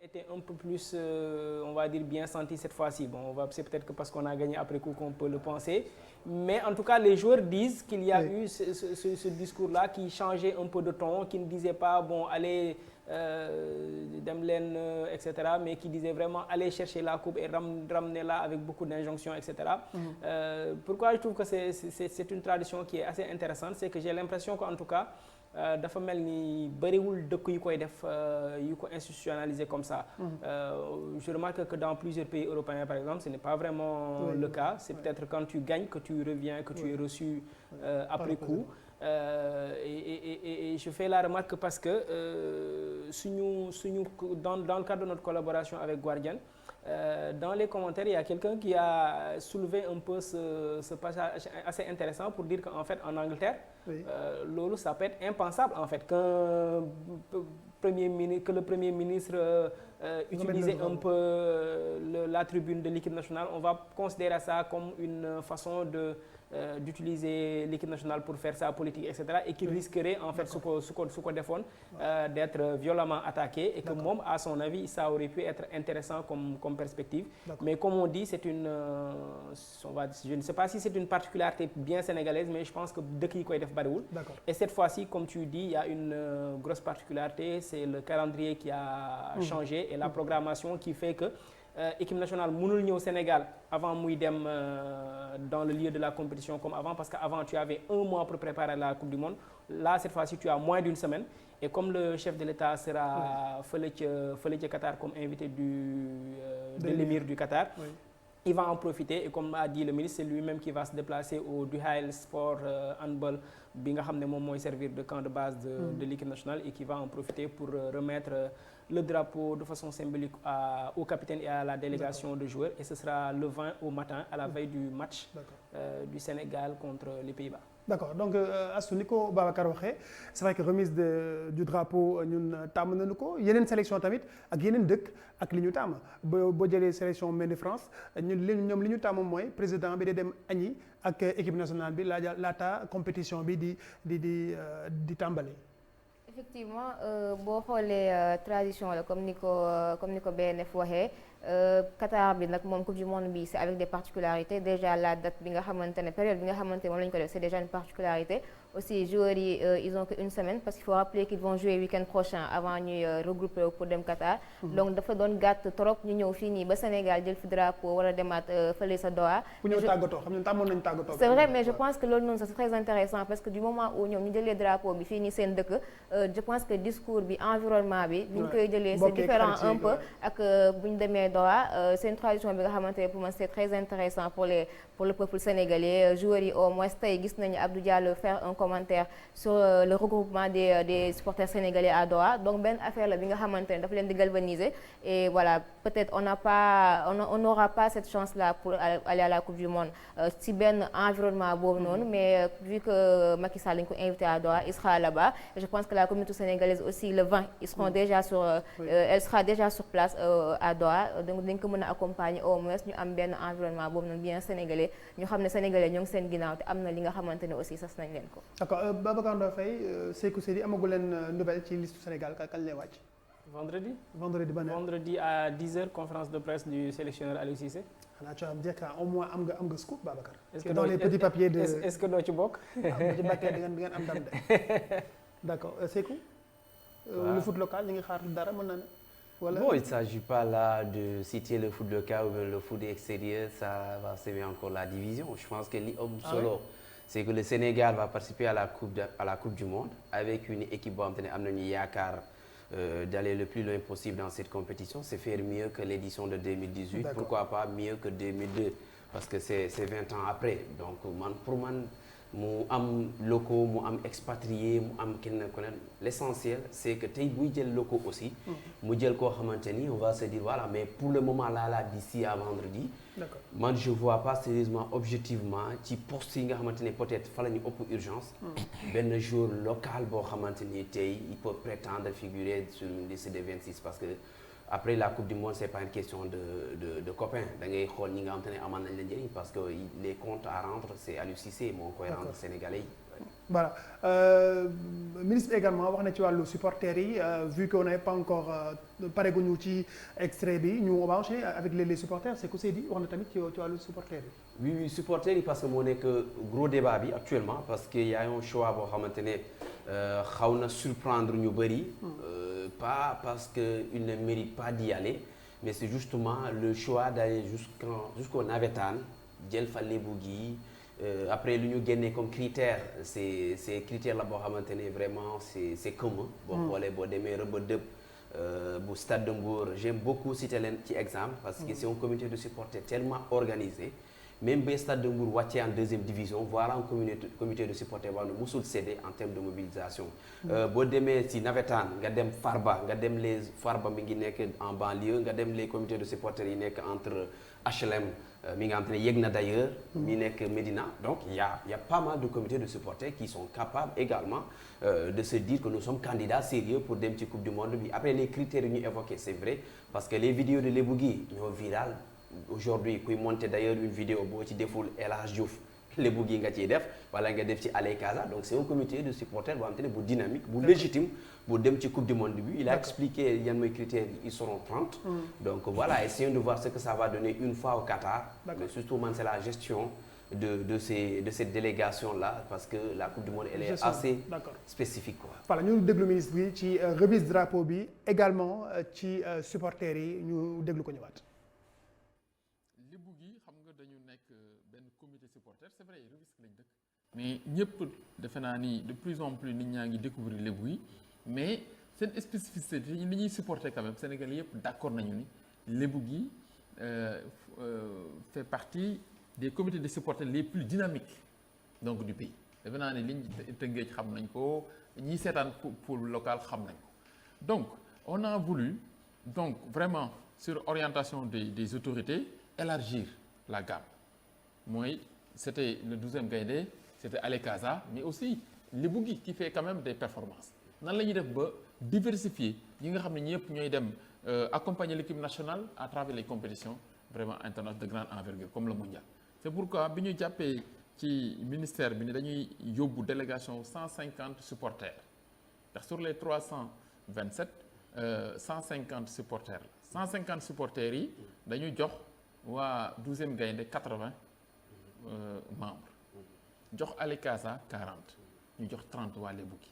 Était un peu plus, on va dire, bien senti cette fois-ci. Bon, c'est peut-être que parce qu'on a gagné après coup qu'on peut le penser. Mais en tout cas, les joueurs disent qu'il y a eu ce discours-là qui changeait un peu de ton, qui ne disait pas, bon, allez, Demlen, etc., mais qui disait vraiment, allez chercher la coupe et ramenez-la avec beaucoup d'injonctions, etc. Pourquoi je trouve que c'est une tradition qui est assez intéressante, c'est que j'ai l'impression qu'en tout cas, dafa mel ni bëriwul dëkk yu koy def yu ko institutionnalisé comme ça. Je remarque que dans plusieurs pays européens par exemple ce n'est pas vraiment le cas. C'est peut-être quand tu gagnes que tu reviens, que tu es reçu après coup. Et je fais la remarque parce que dans le cadre de notre collaboration avec Guardian, dans les commentaires, il y a quelqu'un qui a soulevé un peu ce passage assez intéressant pour dire qu'en fait, en Angleterre, lolo, ça peut être impensable en fait que le Premier ministre utilisait un peu la tribune de l'équipe nationale. On va considérer ça comme une façon d'utiliser l'équipe nationale pour faire sa politique, etc. Et qu'il risquerait en fait, sous quoi défendre, d'être violemment attaqué et que même, à son avis, ça aurait pu être intéressant comme perspective. Mais comme on dit, c'est une, je ne sais pas si c'est une particularité bien sénégalaise, mais je pense que de qui quoi def bariwul. Et cette fois-ci, comme tu dis, il y a une grosse particularité, c'est le calendrier qui a changé et la programmation qui fait que équipe nationale mënul ñëw Sénégal avant muy dem dans le lieu de la compétition comme avant, parce qu'avant tu avais un mois pour préparer la Coupe du Monde. Là cette fois-ci tu as moins d'une semaine, et comme le chef de l'État sera fële ca Qatar comme invité de l'émir du Qatar, il va en profiter, et comme a dit le ministre, c'est lui-même qui va se déplacer au Duhail Sport Handball bi nga xam ne moom mooy servir de camp de base de l'équipe nationale, et qui va en profiter pour remettre le drapeau de façon symbolique au capitaine et à la délégation de joueurs, et ce sera le 20 au matin à la veille du match du Sénégal contre les Pays-Bas. D'accord, donc Astou ni ko Babacar waxee, c'est vrai que remise du drapeau ñun tàmm nañu ko, yeneen sélection tamit ak yeneen dëkk ak li ñu tàmm boo jëlee sélection mel ni France ñoom li ñu tàmm mooy président bi day dem añi ak équipe nationale bi laata compétition bi di tàmbali. Effectivement, boo xoolee tradition la comme ni ko BNF waxee, Qatar bi nag moom Coupe du Monde bi c'est avec des particularités. Déjà la date bi nga xamante ne période bi nga xamante ne moom la ñu ko def c'est déjà une particularité. Aussi joueurs yi ils ont qu'une semaine, parce qu'il faut rappeler qu'ils vont jouer week-end prochain avant ñuy regrouper pour dem Qatar. Donc dafa doon gàtt trop ñu ñëw fii nii ba Sénégal jël fi drapeau war a demaat fële sa Doha. ku ñëw tàggatoo xam ne tàmmoon nañu tàggatoo. C'est vrai, mais je pense que loolu noonu c'est très intéressant, parce que du moment où ñoom ñu jëlee drapeau bi fii nii seen dëkk, je pense que discours bi environnement bi ñu koy jëlee c'est différent un peu ak bu ñu demee Doha. C'est une tradition bi nga xamante ne pour moi c'est très intéressant pour le peuple sénégalais. Joueurs yi au moins tey gis nañu Abdou Diallo faire un commentaire sur le regroupement des supporters sénégalais à Doha. Donc benn affaire la bi nga xamante ne dafa leen di galvaniser, et voilà, peut-être on n'aura pas cette chance là pour aller à la Coupe du Monde si benn environnement boobu noonu, mais vu que Macky Sall lañ ko invité à Doha, il sera là-bas. Et je pense que la communauté sénégalaise aussi le 20 ils seront déjà elle sera déjà sur place à Doha. Donc dañ ko mën a accompagner au moins ñu am benn environnement boobu noonu bien sénégalais, ñu xam ne sénégalais ñoo ngi seen ginnaaw te am na li nga xamante ne aussi sas nañ leen ko. D'accord, Babacar Ndoye, Sékou Seydi amagu leen nouvelle ci liste Sénégal kañ lay wàcc. Vendredi à 10h, conférence de presse du sélectionneur Aliou Cissé. xanaa tu vas me dire qu'au moins am nga scoop Babacar. Est-ce que dans les petits papiers de est-ce que doo ci bokk. ci bakkee di ngeen am ndam de. D'accord, Sékou. Le foot local ñu ngi xaar dara mën na ne. Voilà. Bon, il ne s'agit pas là de citer le foot local ou le foot extérieur, ça va semer encore la division. Je pense que li am solo c'est que le Sénégal va participer à la Coupe du Monde avec une équipe boo xam te ne am nañu yaakaar d'aller le plus loin possible dans cette compétition. C'est faire mieux que l'édition de 2018. D'accord. Pourquoi pas mieux que 2002, parce que c'est 20 ans après. Donc pour moi, mu am locaux mu am expatrié mu am kenn ku ne l'essentiel c'est que tey buy jël locaux aussi mu jël koo xamante ni on va se dire voilà, mais pour le moment là d'ici à vendredi, man je vois pas sérieusement objectivement ci poste yi nga xamante ne peut-être fa la ñu ëpp urgence benn joueur local boo xamante ni tey il peut prétendre figurer sur une liste de 26, parce que après la Coupe du Monde c'est pas une question de copains, da ngay xool ñi nga xamante ne amal nañ la njëriñ, parce que les comptes à rendre c'est Aliou Cissé moo koy rendre sénégalais yi. Voilà ministre également wax na ci wàllu supporters yi vu qu'on n'est pas encore pareguñu ci extrait bi ñu on va enchaîner avec les supporters c'est que Seydi wax na tamit ci wàllu supporters yi. oui supporters yi parce que moo nekk gros débat bi actuellement parce que y a un choix boo xamante ne xaw na surprendre ñu bëri. Pas parce que il ne mérite pas d'y aller mais c'est justement le choix d'aller jusqu'au navétane jël fa lébu gi. Après lu ñu génnee comme critère c'est critère la boo xamante ne vraiment c'est commun. boo xoolee boo demee Rëbë Dëpp bu Stade de Mbour j'aime beaucoup citer leen ci exemple parce que c'est un comité de supporters tellement organisé même ba Stade de Mbour wàccee en deuxième division voilà un comité de supporters boo xam ne musul cédé en termes de mobilisation. boo demee si navétane nga dem Farba nga dem les Farba mi ngi nekk en banlieue nga dem les comités de supporters yi nekk entre HLM. mi nga xam te ne yëg na d'ailleurs mi nekk Médina donc il y a pas mal de comités de supporters qui sont capables également de se dire que nous sommes candidats sérieux pour dem ci coupe du monde bi après les critères yi ñu évoqué c'est vrai parce que les vidéos de Lébou gi ñoo viral aujourd'hui kuy monter d'ailleurs une vidéo boo ci deful El Hadj Diouf Lébou gi nga ciy def wala nga def ci Allez Casa donc c'est un comité de supporters boo xam te ne bu dynamique bu légitime bu dem ci coupe du monde bi il a expliqué yan mooy critères ils seront 30 donc voilà essayons de voir ce que ça va donner une fois au Qatar mais surtout man c'est la gestion de cette délégation là parce que la coupe du monde elle est assez spécifique quoi. voilà ñu déglu ministre bi ci remise drapeau bi également ci supporters yi ñu déglu ko ñëwaat. Lébou gi xam nga dañu nekk benn comité supporter c'est vrai Rufisque lañ dëkk mais ñëpp defe naa ni de plus en plus nit ñaa ngi découvrir Lébou yi mais seen spécificité li ñuy supporter quand même Sénégalais yëpp d'accord nañu ni Lébou gi fait partie des comités de supporters les plus dynamiques donc du pays defe naa ne liñ Tëngéej xam nañ ko ñiy seetaan pour local xam nañ ko donc on a voulu donc vraiment sur orientation des autorités élargir la gamme mooy c'était le 12e Gaïndé c'était Allez Casa mais aussi Lébou gi qui fait quand même des performances nan la ñuy def ba diversifier ñi nga xam ne ñëpp ñooy dem accompagner l'équipe nationale à travers les compétitions vraiment internationales de grande envergure comme le mondial c'est pourquoi bi ñu jàppee ci ministère bi ni dañuy yóbbu délégation 150 supporters ndax sur les 327 150 supporters la 150 supporters yi dañu jox waa 12e Gaïndé 80 membres jox Allez Casa 40 ñu jox 30 waa Lébou gi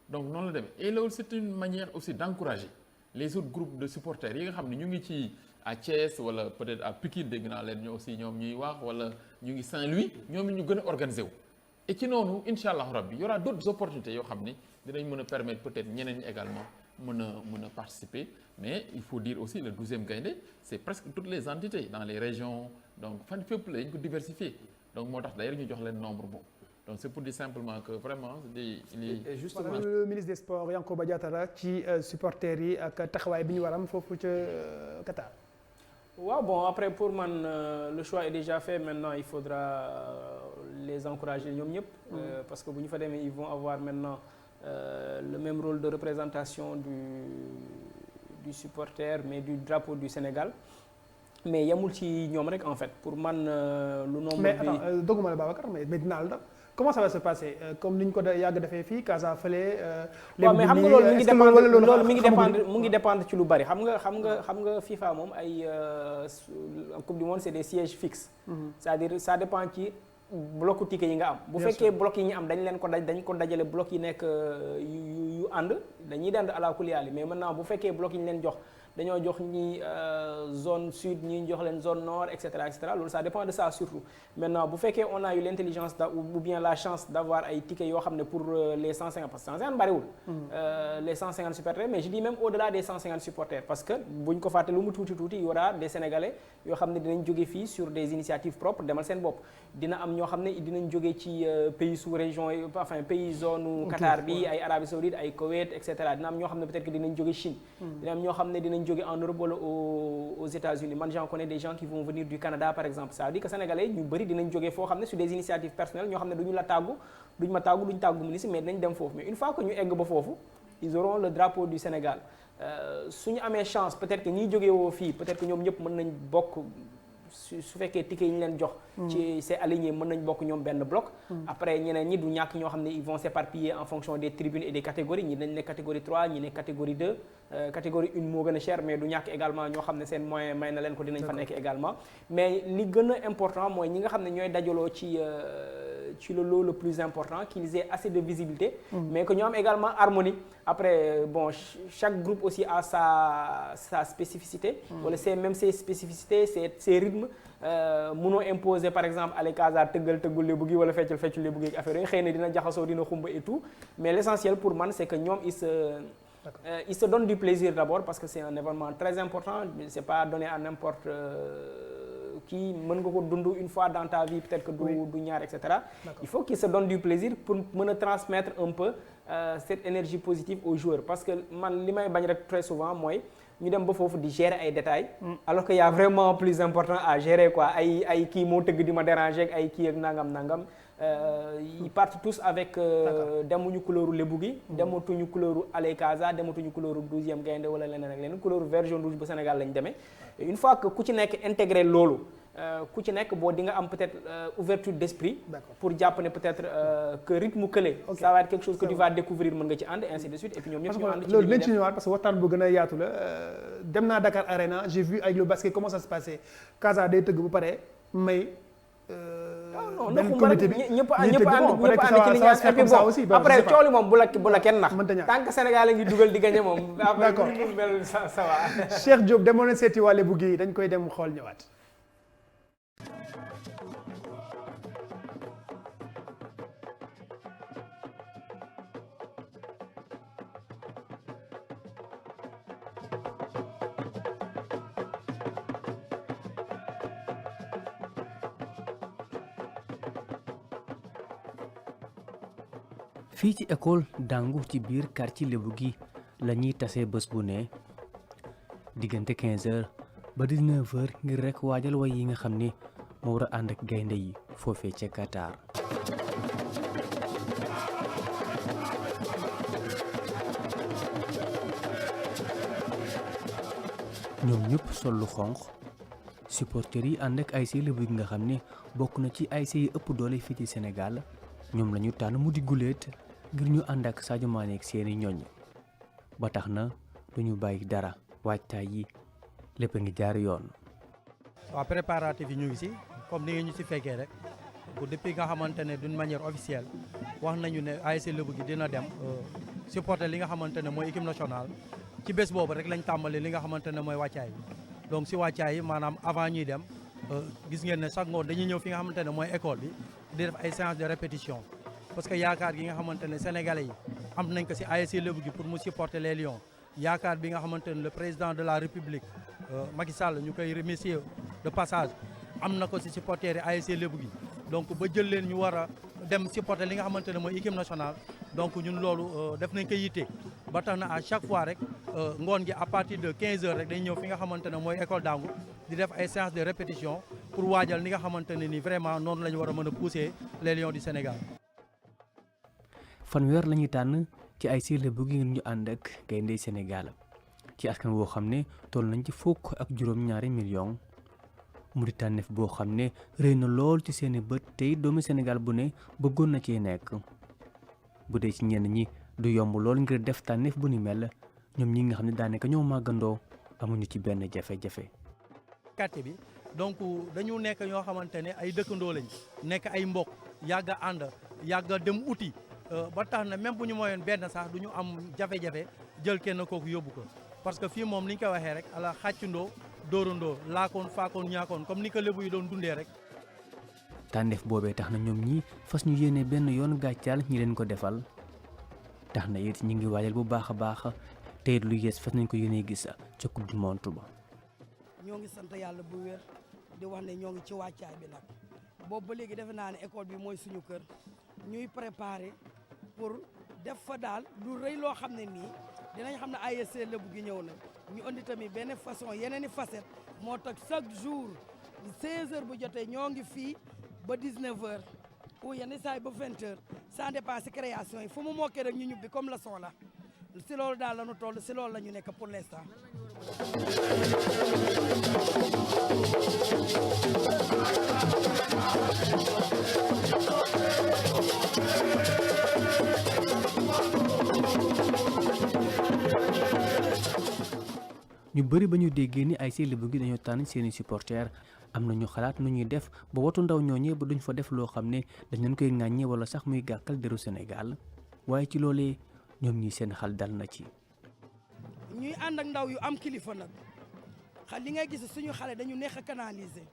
donc noonu la demee et loolu c'est une manière aussi d'encourager les autres groupes de supporters yi nga xam ne ñu ngi ci à Thiès wala peut-être à Pikine dégg naa leen ñu aussi ñoom ñuy wax wala ñu ngi Saint-Louis ñoom ñu gën a organiser wu et ci noonu incha allah rabbi y aura d'autres opportunités yoo xam ne dinañ mën a permettre peut-être ñeneen ñi également mën a participer mais il faut dire aussi le 12e Gaïndé c'est presque toutes les entités dans les régions donc fan fépp la dañ ko diversifier donc moo tax d'ailleurs ñu jox leen nombre boobu donc c'est pour dire simplement que vraiment justement le ministre des sports Yankhoba Diattara ci supporters yi ak taxawaay bi ñu war am foofu ca Qatar. waaw bon après pour man le choix est déjà fait maintenant il faudra les encourager ñoom ñëpp. parce que bu ñu fa demee ils vont avoir maintenant le même rôle de représentation du supporter mais du drapeau du Sénégal. mais yamul ci ñoom rek en fait pour man lu nombre mais attends doguma la Babacar mais dinaa la comment ça va se passer comme ni ñu ko yàgg defee fii Casa fële. waaw mais xam nga loolu mi ngi dépendre ci lu bari xam nga FIFA moom ay coupe du monde c'est des sièges fixes. c'est-à-dire ça dépend ci blocu ticket yi nga am. bu fekkee bloc yi ñu am dañ ko dajale bloc yi nekk yu ànd dañuy dend à la kuliyaali mais maintenant bu fekkee bloc yi ñu leen jox. dañoo jox ñi zone sud ñi jox leen zone nord et cetera loolu ça dépend de ça surtout maintenant bu fekkee on a eu l'intelligence ou bien la chance d'avoir ay tickets yoo xam ne pour les 150 parce que 150 bariwul. les 150 supporters mais je dis même au-delà des 150 supporters parce que buñ ko fàtte lu mu tuuti il y aura des Sénégalais yoo xam ne dinañ jóge fii sur des initiatives propres demal seen bopp dina am ñoo xam ne dinañ jóge ci pays sous-région enfin pays zone Qatar bi ay Arabie Saoudite ay Koweït et cetera dina am ñoo xam ne peut-être que dinañ jóge Chine. dina am ñoo xam ne dinañ jóge en Europe wala aux États-Unis man j'en connais des gens qui vont venir du Canada par exemple ça veut dire que sénégalais ñu bëri dinañ jógee foo xam ne sur des initiatives personnelles ñoo xam ne duñu ma tàggu duñu tàggu ministre mais dinañ dem foofu mais une fois que ñu egg ba foofu ils auront le drapeau du Sénégal suñu amee chance peut-être que ñiy jógee woo fii peut-être que ñoom ñëpp mën nañ bokk su fekkee ticket yi ñu leen jox. ci c'est aligné mën nañ bokk ñoom benn bloc. après ñeneen ñi du ñàkk ñoo xam ne ils vont s'éparpiller en fonction des tribunes et des catégories ñi dañ ne catégorie 3 ñi ne catégorie 2 catégorie 1 moo gën a cher mais du ñàkk également ñoo xam ne seen moyen may na leen ko dinañ fa nekk également mais li gën a important mooy ñi nga xam ne ñooy dajaloo ci le lot le plus important qu'ils aient assez de visibilité mais que ñu am également harmonie après bon chaque groupe aussi a sa spécificité wala ses spécificités ses rythmes mënoo imposer par exemple Allez Casa tëggul lébu gi wala feccu lébu gi ak affaire yooyu xëy na dina jaxasoo dina xumba et tout mais l'essentiel pour man c'est que ñoom ils se donnent du plaisir d'abord parce que c'est un événement très important c'est pas donné à n'importe qui mën nga ko dund une fois dans ta vie peut-être que du ñaar et cetera il faut qu'ils se donnent du plaisir pour mën a transmettre un peu cette énergie positive aux joueurs parce que man li may bañ rek très souvent mooy ñu dem ba foofu di gérer ay détails alors que y a vraiment plus important à gérer quoi ay kii moo tëgg di ma déranger ak ay kii ak nangam ils partent tous avec demuñu couleuru lébu gi dematuñu couleuru Allez Casa dematuñu couleuru 12e gaynde wala leneen ak leneen couleuru vert jaune rouge bu Sénégal lañ demee une fois que ku ci nekk intégré loolu ku ci nekk boo di nga am peut-être ouverture d'esprit pour jàpp ne peut-être que rythme kële ça va être quelque chose que tu vas découvrir mën nga ci ànd ainsi de suite et puis ñoom ñëpp ñu ànd ci loolu dinañ ci ñëwaat parce que waxtaan bu gën a yaatu la dem naa Dakar Arena j'ai vu avec le basket comment ça se passait Casa day tëgg bu pare may benn comité bi ñëpp ànd ci li ñu et puis bon après cooli moom bu la kenn nax tant que Sénégal a ngi dugal di gagner moom d'accord mel ça va Cheikh Diop demoon na seeti wàlle bu gi dañ koy dem xool ñëwaat fii ci école Dangu ci biir quartier Lébu gi la ñuy tasee bés bu ne diggante 15h ba 19h ngir rek waajal way yi nga xam ne moo war a ànd ak gaynde yi foofee ca Qatar. ñoom ñëpp sol lu xonq supporters yi ànd ak ASC Lébu gi nga xam ne bokk na ci ASC yi ëpp doole fii ci Sénégal ñoom la ñu tànn mu di guléet ngir ñu ànd ak Sadio Mané ak seeni ñoñ ba tax na duñu bàyyi dara waajtaay yi lépp a ngi jaar yoon. waaw préparatifs yi ñu ngi si comme ni ngeen ñu si fekkee rek depuis nga xamante ne d'une manière officielle wax nañu ne ASC Lébu gi dina dem supporter li nga xamante ne mooy équipe nationale ci bés boobu rek lañ tàmbali li nga xamante ne mooy wàccaay bi donc si wàccaay yi maanaam avant ñuy dem gis ngeen ne chaque ngoon dañuy ñëw fi nga xamante ne mooy école bi di def ay séances de répétition parce que yaakaar gi nga xamante ne sénégalais yi am nañ ko si ASC Lébu gi pour mu supporter les Lions yaakaar bi nga xamante ne le président de la République Macky Sall ñu koy remercier de passage am na ko si supporter yi ASC Lébu gi donc ba jël leen ñu war a dem supporter li nga xamante ne mooy équipe nationale donc ñun loolu def nañ ko yitte ba tax na à chaque fois rek ngoon gi à partir de 15h rek dañ ñëw fi nga xamante ne mooy école Dangu di def ay séances de répétition pour waajal ni nga xamante ne ni vraiment noonu la ñu war a mën a pousser les Lions du Sénégal. fanweer la ñuy tànn ci ASC Lébu gi ngir ñu ànd ak gaynde Sénégal ci askan woo xam ne toll nañ ci fukk ak juróom-ñaari millions mu di tànneef boo xam ne rëy na lool ci seeni bët tey doomu Sénégal bu ne bëggoon na cee nekk bu dee ci ñenn ñi du yomb lool ngir def tànneef bu ni mel ñoom ñi nga xam ne daanaka ñoo màggandoo amuñu ci benn jafe-jafe. quartier bi donc dañu nekk ñoo xamante ne ay dëkkandoo lañ nekk ay mbokk yàgg a ànd yàgg a dem uti ba tax na même bu ñu moyoon benn sax du ñu am jafe-jafe jël kenn kooku yóbbu ko parce que fii moom ni ñu koy waxee rek ala xàccundoo dóorandoo laakoon faakoon ñaakoon comme ni ko lébu yi doon dundee rek. tànneef boobee tax na ñoom ñi fas ñu yéene benn yoon gàccaal ñi leen ko defal tax na it ñi ngi waajal bu baax a baax te it lu yees fas nañ ko yéene gis ca coupe du monde ba. ñoo ngi sant yàlla bu wér di wax ne ñoo ngi ci wàccaay bi nag boobu ba léegi defe naa ne école bi mooy suñu kër ñuy préparer pour def fa daal lu rëy loo xam ne nii dinañ xam ne ASC Lébu gi ñëw na ñu andi tamit benn façon yeneen i facette moo tax chaque jour 16h bu jotee ñoo ngi fii ba 19h ou yenn saa yi ba 20h sans dépasser création yi fu mu mokkee rek ñu ñubbi comme leçon la si loolu daal la ñu toll si loolu la ñu nekk pour l'instant. ñu bëri ba ñu déggee ni ASC Lebougui dañoo tànn seeni supporters am na ñu xalaat nu ñuy def ba watu ndaw ñooñee ba duñ fa def loo xam ne dañ leen koy ŋàññee wala sax muy gàkkal deru Sénégal waaye ci loolee ñoom ñi seen xel dal na ci. ñuy ànd ak ndaw yu am kilifa nag li ngay gis suñu xale dañu neex a canaliser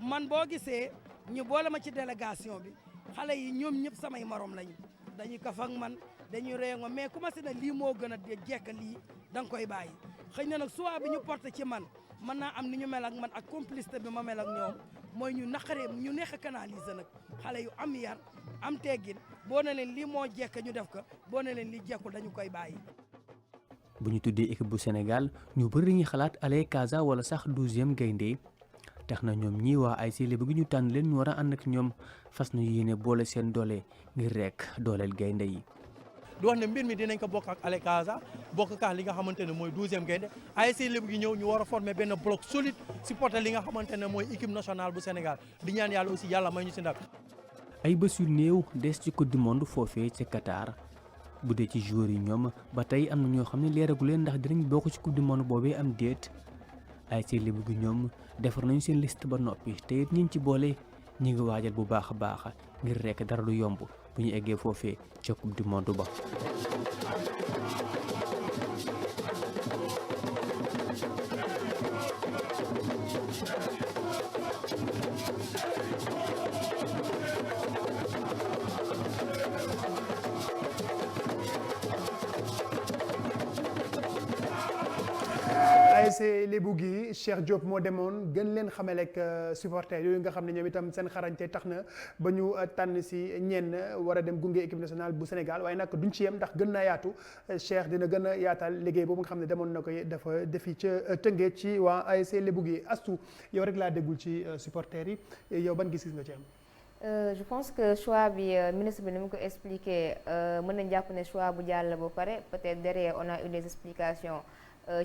man boo gisee ñu boole ma ci délégation bi xale yi ñoom ñëpp samay morom lañu dañuy kaf ak man dañuy réew mais commencé na lii moo gën a jekk lii da nga koy bàyyi xëy na nag soit bi ñu porté ci man mën naa am ni ñu mel ak man ak complicité bi ma mel ak ñoom mooy ñu naqaree ñu neex a canaliser nag xale yu am yar am teggin boo ne leen lii moo jekk ñu def ko boo ne leen lii jekkul dañu koy bàyyi. bu ñu tuddee équipe bu Sénégal ñu bëri dañuy xalaat Allez Casa wala sax 12e gaynde tax na ñoom ñii waa ASC Lebougui ñu tànn leen ñu war a ànd ak ñoom fas na yéene boole seen doole ngir rek dooleel gaynde yi. di wax ne mbir mi dinañ ko bokk ak Allez Casa bokk ak li nga xamante ne mooy 12e gaynde ASC Lebougui ñëw ñu war a former benn bloc solide supporter li nga xamante ne mooy équipe nationale bu Sénégal di ñaan yàlla aussi yàlla may ñu si ndam. ay bés yu néew des ci coupe du monde foofee ca Qatar bu dee ci joueurs yi ñoom ba tey am na ñoo xam ne leeragu leen ndax dinañ bokk ci coupe du monde boobee am déet ASC Lebougui ñoom defar nañu seen liste ba noppi te it ñi ci boole ñi ngi waajal bu baax a baax ngir rek dara du yomb bu ñu eggee foofee ca coupe du monde ba. ASC Lebougui Cheikh Diop moo demoon gën leen xamel ak supporters yooyu nga xam ne ñoom itam seen xarañte tax na ba ñu tànn si ñenn war a dem gunge équipe nationale bu Sénégal waaye nag duñ ci yem ndax gën naa yaatu Cheikh dina gën a yaatal liggéey boobu nga xam ne demoon na ko dafa defi ca Tëngéej ci waa ASC Lebougui. Astou yow rek laa déggul ci supporters yi yow ban gis-gis nga ci am. Je pense que choix bi ministre bi ni mu ko expliqué mën nañ jàpp ne choix bu jàll ba pare peut-être derrière on a eu des explications.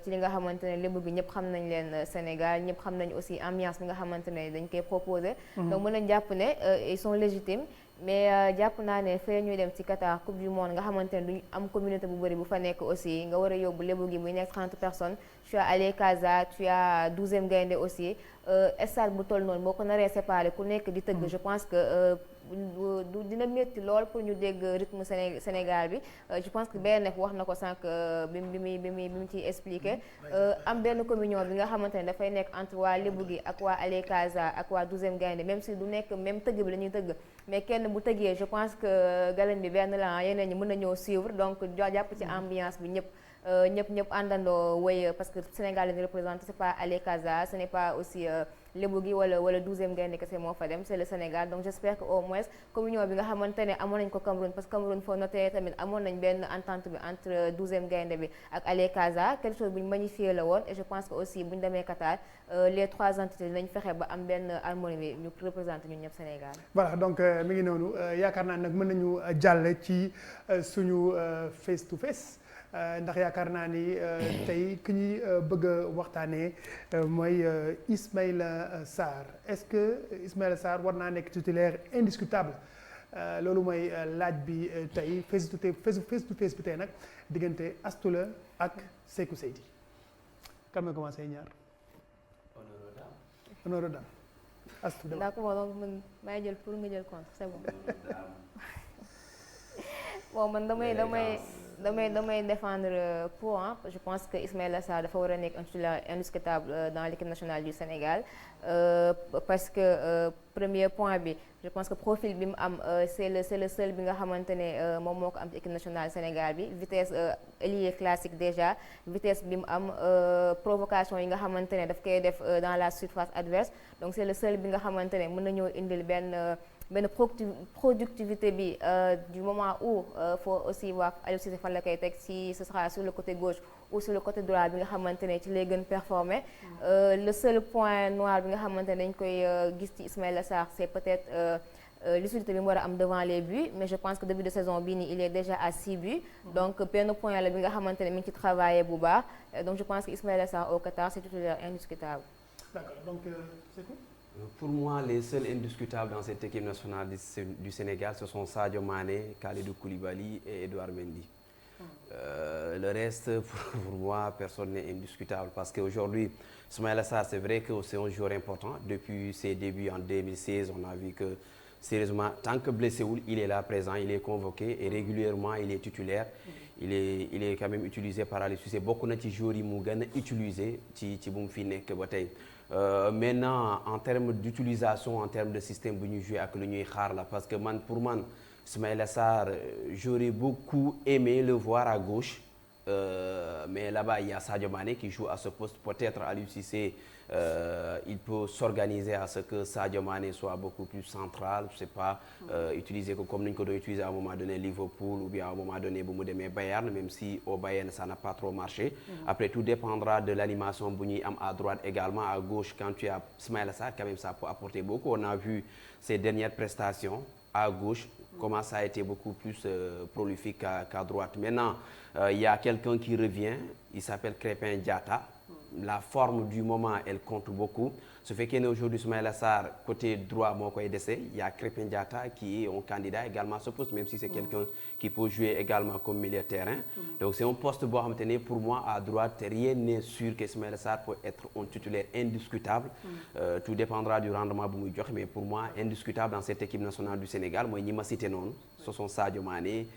ci li nga xamante ne Lebougui ñëpp xam nañ leen Sénégal ñëpp xam nañ aussi ambiance bi nga xamante ne dañ koy proposer. donc mën nañ jàpp ne ils sont légitimes mais jàpp naa ne fee ñuy dem ci Qatar coupe du monde nga xamante ne duñu am communauté bu bëri bu fa nekk aussi nga war a yóbbu Lebougui muy nekk 30 personnes tu as Allez Casa tu as 12e gaynde aussi stade bu toll noonu boo ko naree séparé ku nekk di tëgg je pense que dina métti lool pour ñu dégg rythme Sénégal bi je pense que BNF wax na ko sànq bi mu ciy expliqué am benn communion bi nga xamante ne dafay nekk entre waa Lebougui ak waa Allez Casa ak waa 12e gaynde même si du nekk même tëgg bi la ñuy tëgg mais kenn bu tëggee je pense que galen bi benn la yeneen ñi mën na ñëw suivre donc jàpp ci ambiance bi ñëpp àndandoo woy parce que Sénégal lañu représente c'est pas Allez Casa ce n'est pas aussi Lebougui wala 12e gaynde kese moo fa dem c'est le Sénégal donc j'espère que au moins communion bi nga xamante ne amoon nañ ko Cameroun parce que Cameroun faut noter tamit amoon nañ benn entente bi entre 12e gaynde bi ak Allez Casa quelque chose bu ñu magnifié la woon et je pense que aussi bu ñu demee Qatar les trois entités dinañ fexe ba am benn harmonie bi ñu représente ñun ñëpp Sénégal. voilà donc mi ngi noonu yaakaar naa nag mën nañu jàll ci suñu face to face. ndax yaakaar naa ni tey ki ñuy bëgg a waxtaanee mooy Ismaïla Sarr est-ce que Ismaïla Sarr war naa nekk titulaire indiscutable loolu mooy laaj bi tey face to face bi tey nag diggante Astou la ak Sékou Seydi kan ma commencé ñaar. honneur aux dames Astou dama. d'accord donc man may jël pour nga jël compte c'est bon. bon man damay défendre pour je pense que Ismaïla Sarr dafa war a nekk un titulaire indiscutable dans l'équipe nationale du Sénégal parce que premier point bi je pense que profil bi mu am c'est le seul bi nga xamante ne moom moo ko am ci équipe nationale Sénégal bi vitesse ailier classique déjà vitesse bi mu am provocation yi nga xamante ne daf koy def dans la surface adverse donc c'est le seul bi nga xamante ne mën na ñëw indil benn productivité bi du moment où faut aussi voir Aliou Cissé fan la koy teg si ce sera sur le côté gauche ou sur le côté droit bi nga xamante ne ci lay gën performer. Le seul point noir bi nga xamante ne dañ koy gis ci Ismaïla Sarr c'est peut-être lucidité bi mu war a am devant les buts, mais je pense que début de saison bii nii il est déjà à 6 buts. Donc benn point la bi nga xamante ne mi ngi ci travailler bu baax, donc je pense que Ismaïla Sarr au Qatar c'est titulaire indiscutable. D'accord, donc c'est tout. Pour moi, les seuls indiscutables dans cette équipe nationale du Sénégal, ce sont Sadio Mané, Kalidou Koulibaly et Edouard Mendy. Le reste, pour moi, personne n'est indiscutable parce qu'aujourd'hui, Ismaïla Sarr, c'est vrai que c'est un joueur important. Depuis ses débuts en 2016, on a vu que, sérieusement, tant que blessé, il est là présent, il est convoqué et régulièrement, il est titulaire. Il est quand même utilisé par Aliou Cissé. Beaucoup de joueurs qui sont utilisés ci bu mu fi nekk ba tey. Maintenant, en termes d'utilisation, en termes de système bu ñuy jouer ak lu ñuy xaar la parce que pour man Ismaïla Sarr, j'aurais beaucoup aimé le voir à gauche, mais là-bas il y a Sadio Mané qui joue à ce poste. Peut-être Aliou Cissé, il peut s'organiser à ce que Sadio Mané soit beaucoup plus central, je sais pas, utiliser comme nous l'avons utilisé à un moment donné Liverpool ou bien à un moment donné Bayern, même si au Bayern ça n'a pas trop marché. Après tout dépendra de l'animation à droite également, à gauche quand tu as Ismaïla Sarr, quand même ça peut apporter beaucoup. On a vu ses dernières prestations à gauche, comment ça a été beaucoup plus prolifique qu'à droite. Maintenant, il y a quelqu'un qui revient, il s'appelle Crépin Diatta. La forme du moment, elle compte beaucoup. Ce fait qu'il y a aujourd'hui Ismaïla Sarr, côté droit, il y a Crépin Diatta qui est un candidat également à ce poste, même si c'est quelqu'un qui peut jouer également comme milieu de terrain. Donc c'est un poste pour moi à droite. Rien n'est sûr qu'Ismaïla Sarr peut être un titulaire indiscutable. Tout dépendra du rendement de Mouidjok, mais pour moi, indiscutable dans cette équipe nationale du Sénégal, moi, je cité non. Ce sont Sadio Mané,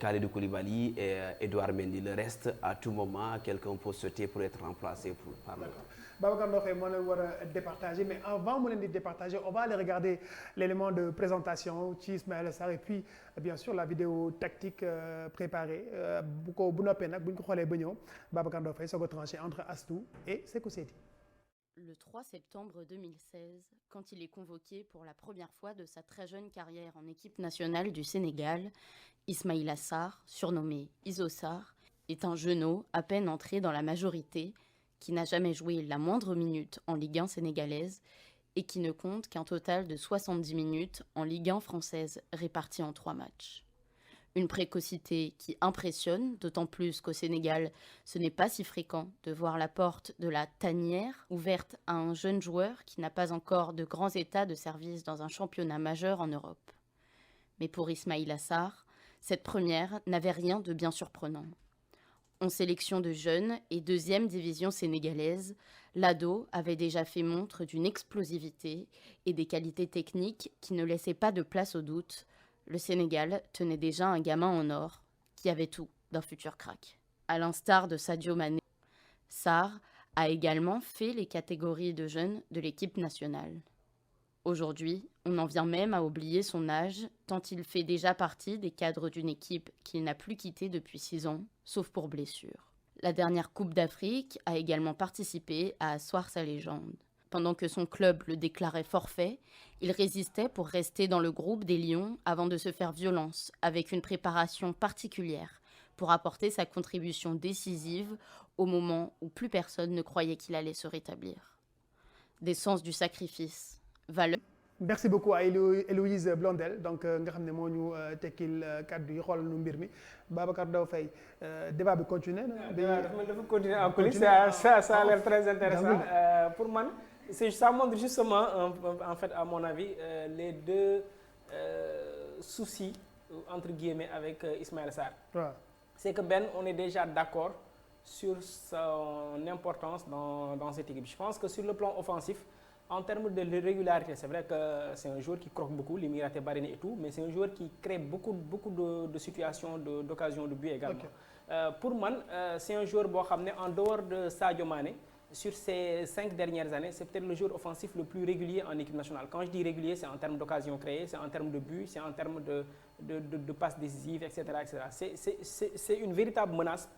Kalidou Koulibaly et Edouard Mendy. Le reste, à tout moment, quelqu'un peut sauter pour être remplacé par l'autre. Babacar Ndoye, on va départager, mais avant de départager, on va aller regarder l'élément de présentation de Ismaïla Sarr et puis bien sûr la vidéo tactique préparée. Babacar Ndoye se retranché entre Astou et Sékou Seydi. Le 3 septembre 2016, quand il est convoqué pour la première fois de sa très jeune carrière en équipe nationale du Sénégal, Ismaïla Sarr, surnommé Iso Sarr, est un jeuneau à peine entré dans la majorité, qui n'a jamais joué la moindre minute en Ligue 1 sénégalaise et qui ne compte qu'un total de 70 minutes en Ligue 1 française réparties en 3 matchs. Une précocité qui impressionne, d'autant plus qu'au Sénégal, ce n'est pas si fréquent de voir la porte de la tanière ouverte à un jeune joueur qui n'a pas encore de grands états de service dans un championnat majeur en Europe. Mais pour Ismaïla Sarr, cette première n'avait rien de bien surprenant. En sélection de jeunes et 2e division sénégalaise, l'ado avait déjà fait montre d'une explosivité et des qualités techniques qui ne laissaient pas de place au doute. Le Sénégal tenait déjà un gamin en or qui avait tout d'un futur crack. À l'instar de Sadio Mané, Sarr a également fait les catégories de jeunes de l'équipe nationale. Aujourd'hui, on en vient même à oublier son âge, tant il fait déjà partie des cadres d'une équipe qu'il n'a plus quittée depuis 6 ans, sauf pour blessure. La dernière Coupe d'Afrique a également participé à asseoir sa légende. Pendant que son club le déclarait forfait, il résistait pour rester dans le groupe des Lions avant de se faire violence, avec une préparation particulière, pour apporter sa contribution décisive au moment où plus personne ne croyait qu'il allait se rétablir. Des sens du sacrifice, valeur. Merci beaucoup à Héloïse Blondel donc nga xam ne moo ñu tekkil kàddu yi xoolal nu mbir mi Babacar Ndoye Faye débat bi continué na. dafa continuer en coulisses, ça a l'air très intéressant. Pour moi, ça montre justement en fait à mon avis les deux soucis entre guillemets avec Ismaïla Sarr. Ouais. C'est que on est déjà d'accord sur son importance dans cette équipe. Je pense que sur le plan offensif, en termes de régularité, c'est vrai que c'est un joueur qui croque beaucoup, l'immirité Baréné et tout, mais c'est un joueur qui crée beaucoup de situations, d'occasions de but également. Okay. Pour moi, c'est un joueur en dehors de Sadio Mané, sur ces 5 dernières années, c'est peut-être le joueur offensif le plus régulier en équipe nationale. Quand je dis régulier, c'est en termes d'occasions créées, c'est en termes de buts, c'est en termes de passes décisives, etc. C'est une véritable menace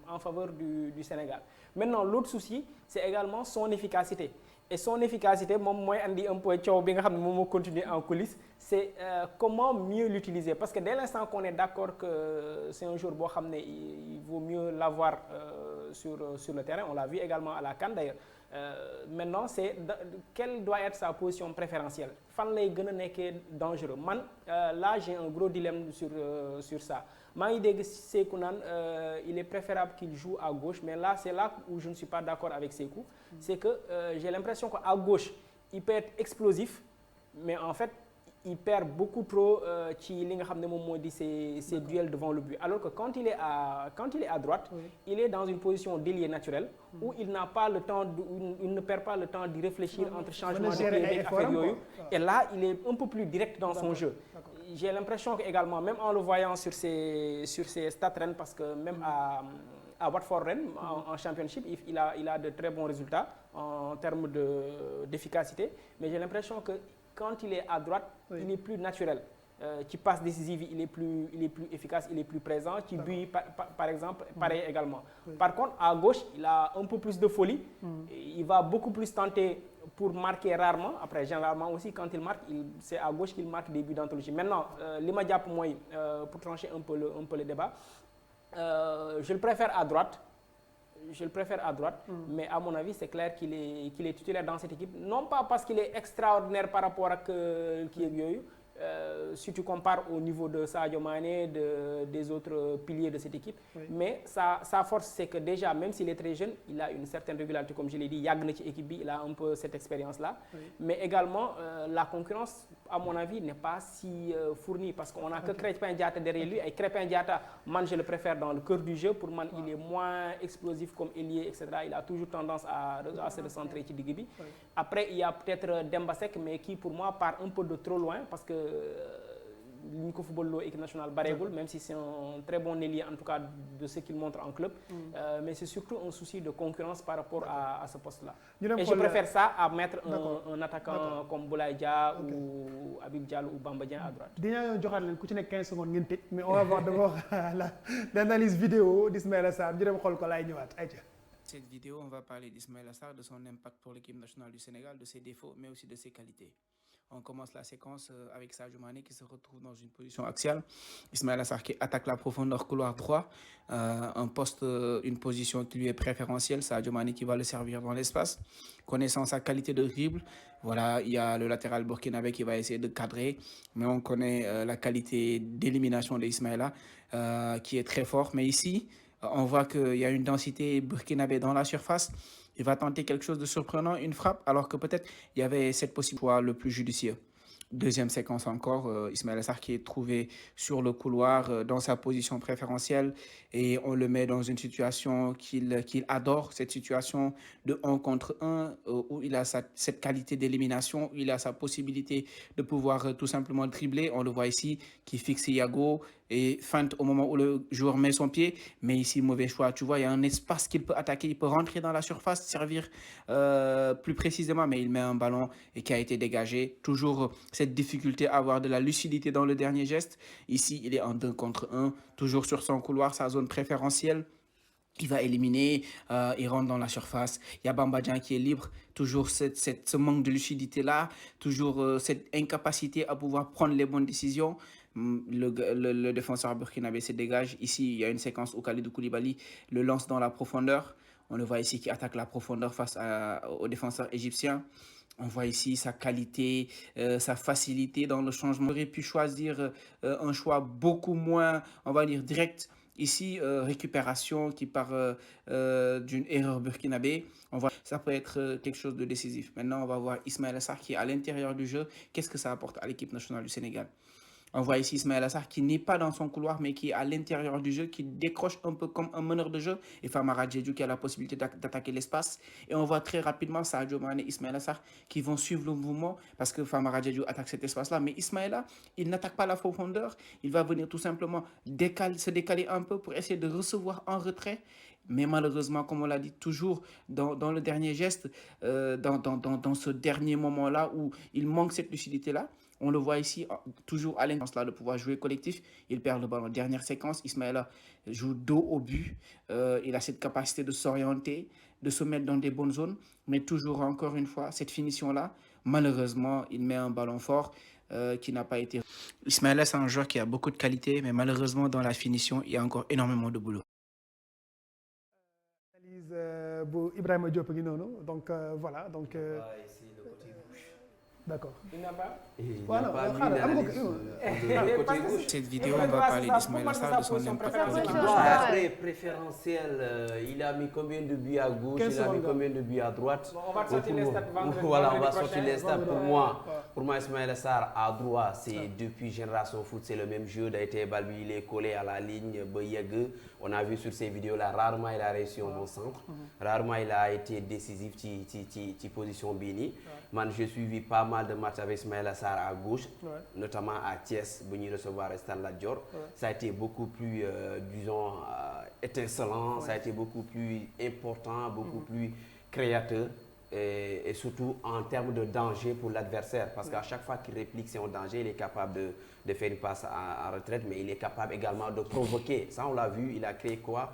en faveur du Sénégal. Maintenant, l'autre souci, c'est également son efficacité. Et son efficacité, moi, andi un peu continuer en coulisses, c'est comment mieux l'utiliser. Parce que dès l'instant qu'on est d'accord que c'est un joueur, il vaut mieux l'avoir sur le terrain. On l'a vu également à la CAN d'ailleurs. Maintenant, c'est quelle doit être sa position préférentielle. Fan lay gëna nekké dangereux. Là, j'ai un gros dilemme sur ça. Sékou il est préférable qu'il joue à gauche, mais là, c'est là où je ne suis pas d'accord avec Sékou. C'est que j'ai l'impression qu'à gauche, il peut être explosif, mais en fait, il perd beaucoup trop ses duels devant le but. Alors que quand il est à droite, il est dans une position d'ailier naturel où il n'a pas le temps, il ne perd pas le temps d'y réfléchir entre changements de pied et là, il est un peu plus direct dans son jeu. J'ai l'impression qu'également, même en le voyant sur ses stats Rennes, parce que même à Watford Rennes, en championship, il a de très bons résultats en termes d'efficacité, mais j'ai l'impression que quand il est à droite, il est plus naturel. Qui passe décisive, il est plus efficace, il est plus présent. Qui buille, par exemple, pareil également. Par contre, à gauche, il a un peu plus de folie. Il va beaucoup plus tenter pour marquer rarement. Après, généralement aussi, quand il marque, c'est à gauche qu'il marque des buts d'anthologie. Maintenant, l'immédiat pour moi, pour trancher un peu le débat, je le préfère à droite. Mais à mon avis, c'est clair qu'il est titulaire dans cette équipe. Non pas parce qu'il est extraordinaire par rapport à si tu compares au niveau de Sadio Mané, des autres piliers de cette équipe. Mais sa force, c'est que déjà, même s'il est très jeune, il a une certaine régularité, comme je l'ai dit, il a un peu cette expérience-là. Mais également, la concurrence, à mon avis, n'est pas si fournie, parce qu'on n'a que Krépin Diatta derrière lui. Et Krépin Diatta, moi, je le préfère dans le cœur du jeu. Pour moi, il est moins explosif comme ailier, etc. Il a toujours tendance à se recentrer sur Digibi. Après, il y a peut-être Demba Seck, mais qui, pour moi, part un peu de trop loin, parce que l'unico football équipe nationale Barégoul, même si c'est un très bon ailier en tout cas de ce qu'il montre en club, mais c'est surtout un souci de concurrence par rapport à ce poste-là. Et je préfère ça à mettre un attaquant comme Boulaye Dia ou Habib Diallo ou Bamba Dieng à droite. Dina joxat len ku ci nek 15 secondes ngeen tej, mais on va voir d'abord l'analyse vidéo d'Ismaïla Sarr. Ñu dem xol ko lay ñëwaat. Cette vidéo, on va parler d'Ismaïla Sarr, de son impact pour l'équipe nationale du Sénégal, de ses défauts, mais aussi de ses qualités. On commence la séquence avec Sadio Mané qui se retrouve dans une position axiale. Ismaïla Sarr qui attaque la profondeur couloir droit, une position qui lui est préférentielle. Sadio Mané qui va le servir dans l'espace. Connaissant sa qualité de dribble, voilà, il y a le latéral burkinabé qui va essayer de cadrer, mais on connaît la qualité d'élimination d'Ismaïla qui est très fort. Mais ici, on voit qu'il y a une densité burkinabé dans la surface. Il va tenter quelque chose de surprenant, une frappe, alors que peut-être il y avait cette possibilité le plus judicieux. Deuxième séquence encore, Ismaïla Sarr qui est trouvé sur le couloir dans sa position préférentielle et on le met dans une situation qu'il adore, cette situation de 1 contre 1 où il a cette qualité d'élimination, où il a sa possibilité de pouvoir tout simplement dribbler. On le voit ici qui fixe Iago et feinte au moment où le joueur met son pied, mais ici mauvais choix. Tu vois, il y a un espace qu'il peut attaquer, il peut rentrer dans la surface, servir plus précisément, mais il met un ballon et qui a été dégagé. Toujours cette difficulté à avoir de la lucidité dans le dernier geste. Ici, il est en 2 contre 1, toujours sur son couloir, sa zone préférentielle. Il va éliminer, il rentre dans la surface. Il y a Bamba Dieng qui est libre. Toujours ce manque de lucidité-là, toujours cette incapacité à pouvoir prendre les bonnes décisions. Le défenseur burkinabé se dégage. Ici, il y a une séquence où Kalidou Koulibaly le lance dans la profondeur. On le voit ici qui attaque la profondeur face au défenseur égyptien. On voit ici sa qualité, sa facilité dans le changement. On aurait pu choisir un choix beaucoup moins, on va dire, direct. Ici, récupération qui part d'une erreur burkinabé. Ça peut être quelque chose de décisif. Maintenant, on va voir Ismaïla Sarr qui est à l'intérieur du jeu. Qu'est-ce que ça apporte à l'équipe nationale du Sénégal? On voit ici Ismaïla Sarr qui n'est pas dans son couloir, mais qui est à l'intérieur du jeu, qui décroche un peu comme un meneur de jeu. Et Famara Diédhiou qui a la possibilité d'attaquer l'espace. Et on voit très rapidement Sadio Mané et Ismaïla Sarr qui vont suivre le mouvement parce que Famara Diédhiou attaque cet espace-là. Mais Ismaïla, il n'attaque pas la profondeur. Il va venir tout simplement se décaler un peu pour essayer de recevoir en retrait. Mais malheureusement, comme on l'a dit, toujours dans le dernier geste, dans ce dernier moment-là où il manque cette lucidité-là, On le voit ici, toujours à l'intensité de pouvoir jouer collectif. Il perd le ballon. Dernière séquence, Ismaïla joue dos au but. Il a cette capacité de s'orienter, de se mettre dans des bonnes zones. Mais toujours, encore une fois, cette finition-là, malheureusement, il met un ballon fort qui n'a pas été... Ismaïla, c'est un joueur qui a beaucoup de qualité, mais malheureusement, dans la finition, il y a encore énormément de boulot. Analyse bu Ibrahima Diop ngi noonu donc voilà donc. D'accord. Il n'a pas. Cette vidéo, on va parler d'Ismaïla Sarr, de son impact pour l'équipe nationale. Après, préférentiel, il a mis combien de buts à gauche, il a mis combien de buts à droite. Bon, on va sortir les stats vendredi. Voilà, on va sortir les stats. Pour moi, Ismaïla Sarr à droite, c'est depuis Génération Foot, c'est le même jeu. D'ailleurs, Balbi, il est collé à la ligne. On a vu sur ces vidéos-là, rarement il a réussi au bon centre. Rarement il a été décisif ci position Bini. Man, j'ai suivi pas mal de matchs avec Ismaïla Sarr à gauche, notamment à Thiès, où il recevoir Stade Lat Dior. Ça a été beaucoup plus, disons, étincelant, ça a été beaucoup plus important, beaucoup plus créateur. Et surtout en termes de danger pour l'adversaire, parce qu'à chaque fois qu'il réplique, c'est un danger, il est capable de faire une passe en retraite, mais il est capable également de provoquer. Ça, on l'a vu, il a créé quoi?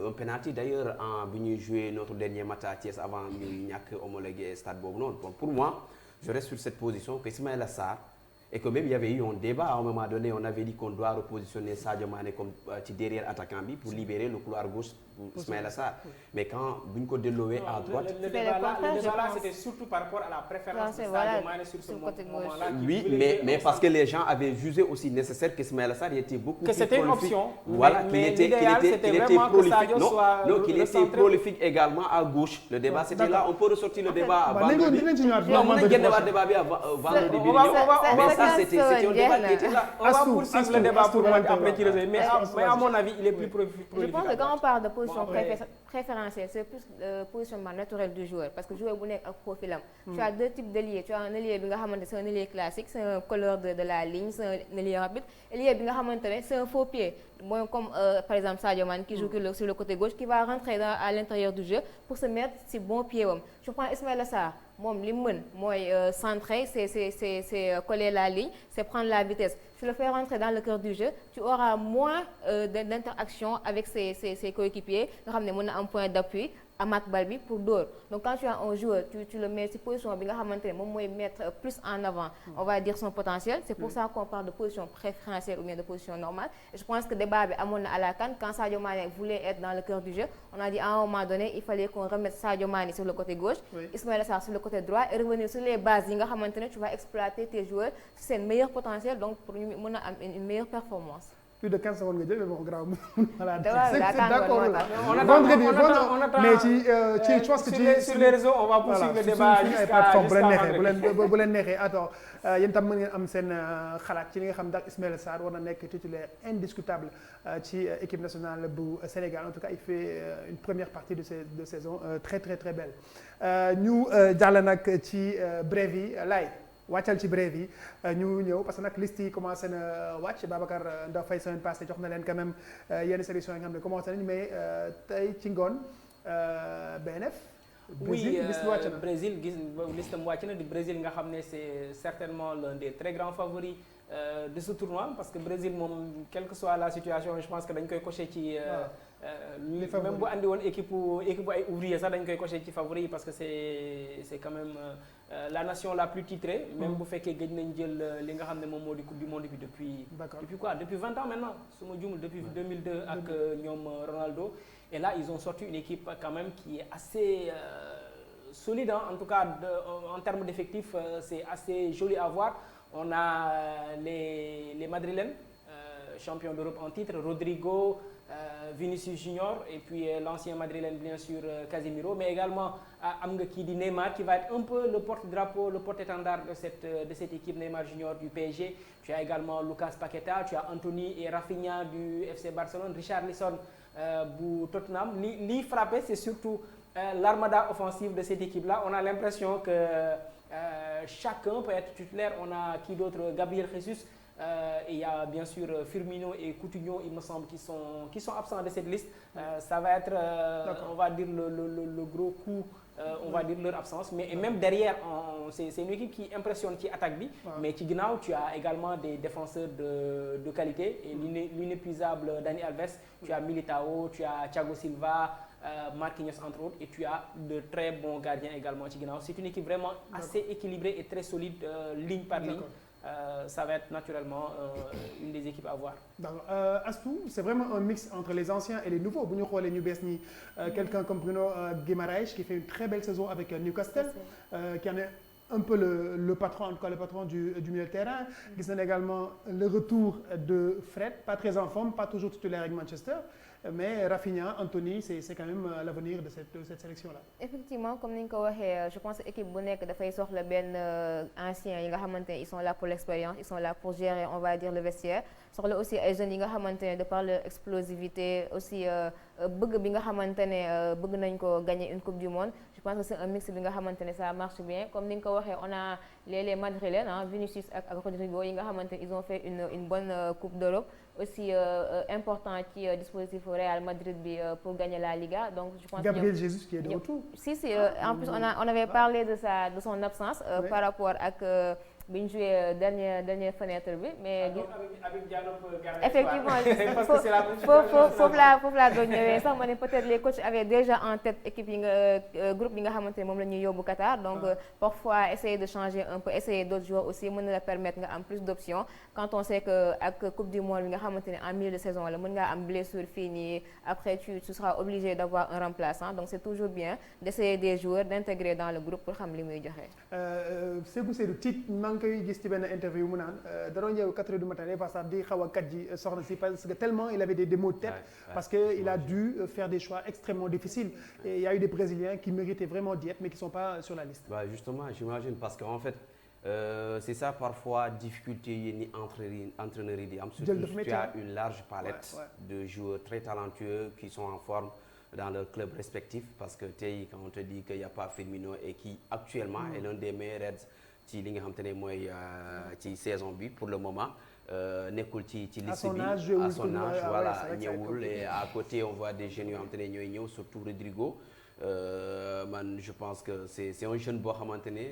Un penalty d'ailleurs en venu jouer notre dernier match à Thiès avant ñu ñàkk homologué stade boobu noonu. Pour moi, je reste sur cette position que Ismaïla Sarr, et que même il y avait eu un débat à un moment donné, on avait dit qu'on doit repositionner Sadio Mané comme derrière attaquant pour libérer le couloir gauche pour Ismaïla Sarr. Mais quand buñ ko déloowee à droite, le débat là c'était surtout par rapport à la préférence de Sadio Mané sur ce moment-là. Oui, mais parce que les gens avaient jugé aussi nécessaire que Ismaïla Sarr était beaucoup plus c'était une option. Voilà, qu'il était prolifique. Non, qu'il était prolifique également à gauche. Le débat c'était là, on peut ressortir le débat à vendredi. Non, on a gagné le débat vendredi. Ça, c'était un débat qui était là. On va poursuivre le débat pour après qui résume. Mais à mon avis, il est plus prolifique. Je pense que quand on parle de position préférentielle, c'est plus le positionnement naturel du joueur. Parce que le joueur bu nekk ak profilam. Tu as deux types d'ailiers. Tu as un ailier bi nga xamante c'est un ailier classique, c'est un colleur de la ligne, c'est un ailier rapide. Ailier bi nga xamante c'est un faux pied. Bon, comme par exemple Sadio Mané qui joue sur le côté gauche, qui va rentrer à l'intérieur du jeu pour se mettre sur bon pied. Je prends Ismaïla Sarr. Moom li mu mën mooy centrer, c'est coller la ligne, c'est prendre la vitesse. Tu le fais rentrer dans le cœur du jeu, tu auras moins d'interaction avec ses coéquipiers nga xam ne mën na am point d'appui amat bal bi pour dóor. Donc quand tu as un joueur, tu le mets ci position bi nga xamante ne moom mooy mettre plus en avant, on va dire son potentiel. C'est pour ça qu'on parle de position préférentielle ou bien de position normale. Et je pense que débat bi amoon na à la CAN quand Sadio Mané voulait être dans le cœur du jeu, on a dit à un moment donné il fallait qu'on remette Sadio Mané sur le côté gauche, Ismaïla Sarr sur le côté droit et revenir sur les bases yi nga xamante ne tu vas exploiter tes joueurs sur seen meilleur potentiel, donc pour ñu mën a am une meilleure performance. Plus de 15 secondes nga jël mais bon grave. Voilà. D'accord. Vendredi mais ci je pense que sur les réseaux on va poursuivre le débat jusqu'à bu leen neexee attends yéen tam mën ngeen am seen xalaat ci li nga xam ndax Ismaïla Sarr war na nekk titulaire indiscutable ci équipe nationale bu Sénégal. En tout cas il fait une première partie de saison très belle. ñu jàll nag ci brève yi lay wàccal ci brève yi ñu ñëw parce que nag liste yi commencé na wàcc. Babacar Ndaw Faye semaine passée jox na leen quand même yenn sélection yi nga xam ne commencé nañ mais tey ci ngoon BNF. Oui, Brésil gis liste am wàcc na di Brésil nga xam ne c'est certainement l'un des très grands favoris de ce tournoi parce que Brésil moom quelle que soit la situation je pense que dañ koy coché ci même bu andi woon équipe ay ouvrier sax dañ koy coché ci favori yi parce que c'est quand même la nation la plus titrée. Même bu fekkee gëj nañ jël li nga xam ne moom moo di coupe du monde bi depuis quoi depuis 20 ans maintenant su ma juumul depuis 2002 ak ñoom Ronaldo. Et là ils ont sorti une équipe quand même qui est assez solide en tout cas en termes d'effectifs c'est assez joli à voir. On a les Madrilènes champions d'Europe en titre, Rodrigo, Vinicius Junior et puis l'ancien madrilène bien sûr Casemiro, mais également am nga kii di Neymar qui va être un peu le porte-drapeau, le porte-étendard de cette équipe Neymar Junior du PSG. Tu as également Lucas Paqueta, tu as Anthony et Rafinha du FC Barcelone, Richarlison bu Tottenham. Li frappé c'est surtout l'armada offensive de cette équipe-là. On a l'impression que chacun peut être titulaire. On a qui d'autre? Gabriel Jesus. Et il y a bien sûr Firmino et Coutinho, il me semble, qui sont absents de cette liste. Ça va être, on va dire, le gros coup on va dire leur absence, mais et même derrière c'est une équipe qui impressionne ci attaque bi, mais ci ginnaaw tu as également des défenseurs de qualité et l'inépuisable Dani Alves, tu as Militao, tu as Thiago Silva, Marquinhos entre autres, et tu as de très bons gardiens également ci ginnaaw. C'est une équipe vraiment assez équilibrée et très solide ligne par ligne. Ça va être naturellement une des équipes à voir. D'accord. Astou, c'est vraiment un mix entre les anciens et les nouveaux. Bu ñu xoolee ñu bees ñi quelqu'un comme Bruno Guimaraes qui fait une très belle saison avec Newcastle, qui en est un peu le patron, en tout cas le patron du milieu de terrain. Gis nañ également le retour de Fred, pas très en forme, pas toujours titulaire avec Manchester. Mais Rafinha, Anthony, c'est quand même l'avenir de cette sélection-là. Effectivement, comme ni nga ko waxee, je pense que équipe bu nekk dafay soxla benn anciens yi nga xamante ne ils sont là pour l'expérience, ils sont là pour gérer, on va dire, le vestiaire. Soxla aussi ay jeunes yi nga xamante ne de par leur explosivité aussi bëgg bi nga xamante ne bëgg nañ ko gagner une coupe du monde. Je pense que c'est un mix bi nga xamante ne ça marche bien. Comme ni nga ko waxee, on a les Madrilènes, Vinicius ak Rodrigo yi nga xamante ne ils ont fait une bonne coupe d'Europe. Aussi important ci dispositif Real Madrid bi pour gagner la Liga, donc je pense Gabriel Jesus qui est de retour. Si en plus on avait parlé de son absence par rapport ak bi ñu joué dernière fenêtre bi, mais effectivement foofu laa doon ñëwee sax ma ne peut-être les coachs avaient déjà en tête équipe yi nga groupe yi nga xamante ne moom la ñuy yóbbu Qatar, donc parfois essayer de changer un peu, essayer d'autres joueurs aussi mën na la permettre nga am plus d'options quand on sait que ak coupe du monde bi nga xamante ne en milieu de saison la mën ngaa am blessure fii nii, après tu seras obligé d'avoir un remplaçant, donc c'est toujours bien d'essayer des joueurs d'intégrer dans le groupe pour xam li muy joxe. Seydou Tiit maa ngi koy gis ci benn interview mu naan da doon yeewu 4 heures du matin des fois sax di xaw a kat ji soxna si parce que tellement il avait des maux de tête, parce que il a dû faire des choix extrêmement difficiles et il y a eu des Brésiliens qui méritaient vraiment d'y être mais qui sont pas sur la liste. Justement, j'imagine, parce qu'en fait c'est ça parfois difficulté yi ni entraîneurs yi di am, surtout si tu as une large palette de joueurs très talentueux qui sont en forme dans leur club respectif, parce que tey quand on te dit qu'il y a pas Firmino et qui actuellement est l'un des meilleurs aides ci li nga xamante ne mooy ci saison bi pour le moment nekkul ci liste bi à son âge voilà ñëwul, et à côté on voit des jeunes yoo xamante ne ñooy ñëw, surtout Rodrigo. Man je pense que c'est un jeune boo xamante ne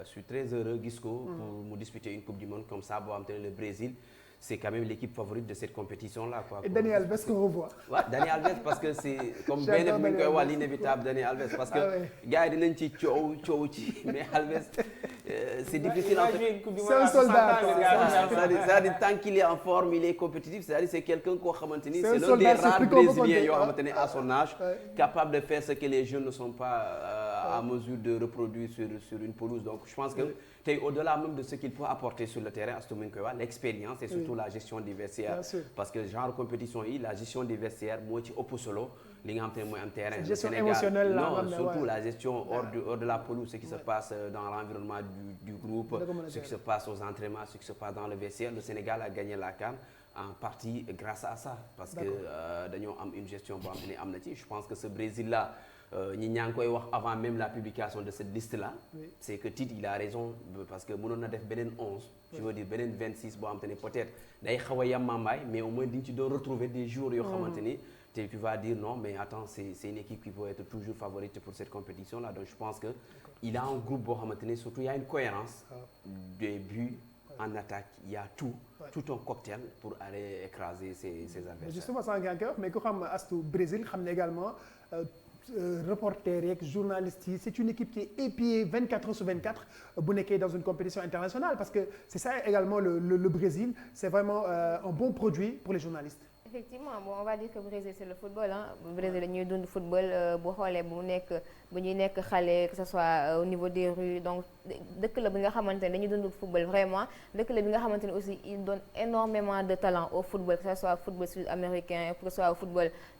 je suis très heureux gis ko pour mu disputer une coupe du monde comme ça boo xamante ne le Brésil c'est quand même l'équipe favorite de cette compétition-là, quoi. Et Dani Alves qu'on revoit. Ouais, Dani Alves, parce que c'est comme ben bi koy wax l'inévitable Dani Alves, parce que gars yi dinañ ci coow ci, mais Alves c'est difficile en fait. C'est un soldat. C'est-à-dire tant qu'il est en forme, il est compétitif, c'est-à-dire c'est quelqu'un koo xamante ni c'est l'un des rares Brésiliens yoo xamante ne à son âge capable de faire ce que les jeunes ne sont pas à mesure de reproduire sur une pelouse. Donc je pense que tey au-delà même de ce qu'il peut apporter sur le terrain, Astou mi ngi koy wax l'expérience et surtout la gestion des vestiaires, parce que genre compétition yi la gestion des vestiaires moo ci ëpp solo li nga xam te ne mooy am terrain. Gestion émotionnelle non, surtout la gestion hors de la pelouse, ce qui se passe dans l'environnement du groupe, ce qui se passe aux entraînements, ce qui se passe dans le vestiaire. Le Sénégal a gagné la CAN en partie grâce à ça, parce que dañoo am une gestion boo xam ne am na ci. Je pense que ce Brésil-là ñi ñaa ngi koy wax avant même la publication de cette liste-là, c'est que Tite il a raison, parce que mënoon na def beneen 11, je veux dire beneen 26 boo xamante ne peut-être day xaw a yamambaay, mais au moins di nga ci doon retrouver des jours yoo xamante ni te tu vas dire non mais attends c'est une équipe qui peut être toujours favorite pour cette compétition-là. Donc je pense que il a un groupe boo xamante ne surtout il y a une cohérence des buts en attaque, il y a tout un cocktail pour aller écraser ses adversaires. Justement sans gagnant, mais ku xam Astou Brésil xam ne également reporter yeeg journalistes yi, c'est une équipe qui est épiée 24 heures sur 24 bu nekkee dans une compétition internationale, parce que c'est ça également le Brésil, c'est vraiment un bon produit pour les journalistes. Effectivement, bon, on va dire que Brésil c'est le football, hein. Brésil dañuy dund football boo xoolee bu ñuy nekk xale, que ce soit au niveau des rues, donc dëkk la bi nga xamante ne dañuy dund football vraiment, dëkk la bi nga xamante ne aussi il donne énormément de talent au football, que ce soit football sud-américain, que ce soit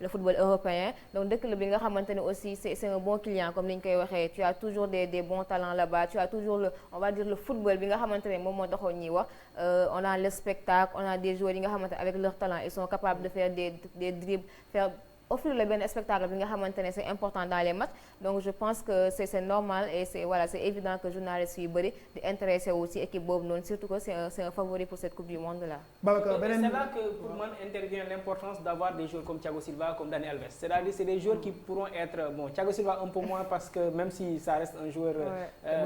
le football européen. Donc dëkk la bi nga xamante ne aussi c'est un bon client, comme ni ñu koy waxee, tu as toujours des bons talents là-bas, tu as toujours on va dire le football bi nga xamante ne moom moo taxoon ñuy wax, on a le spectacle, on a des joueurs yi nga xamante avec leur talent ils sont capables de faire des dribbles, faire offrir le benn spectacle bi nga xamante ne c'est important dans les matchs donc je pense que c'est normal et c'est évident que journalistes yu bëri di intéressé wu ci équipe boobu noonu surtout que c'est un favori pour cette coupe du monde là. C'est là que pour moi intervient l'importance d'avoir des joueurs comme Thiago Silva, comme Dani Alves. C'est-à-dire c'est des joueurs qui pourront être Thiago Silva un peu moins parce que même si ça reste un joueur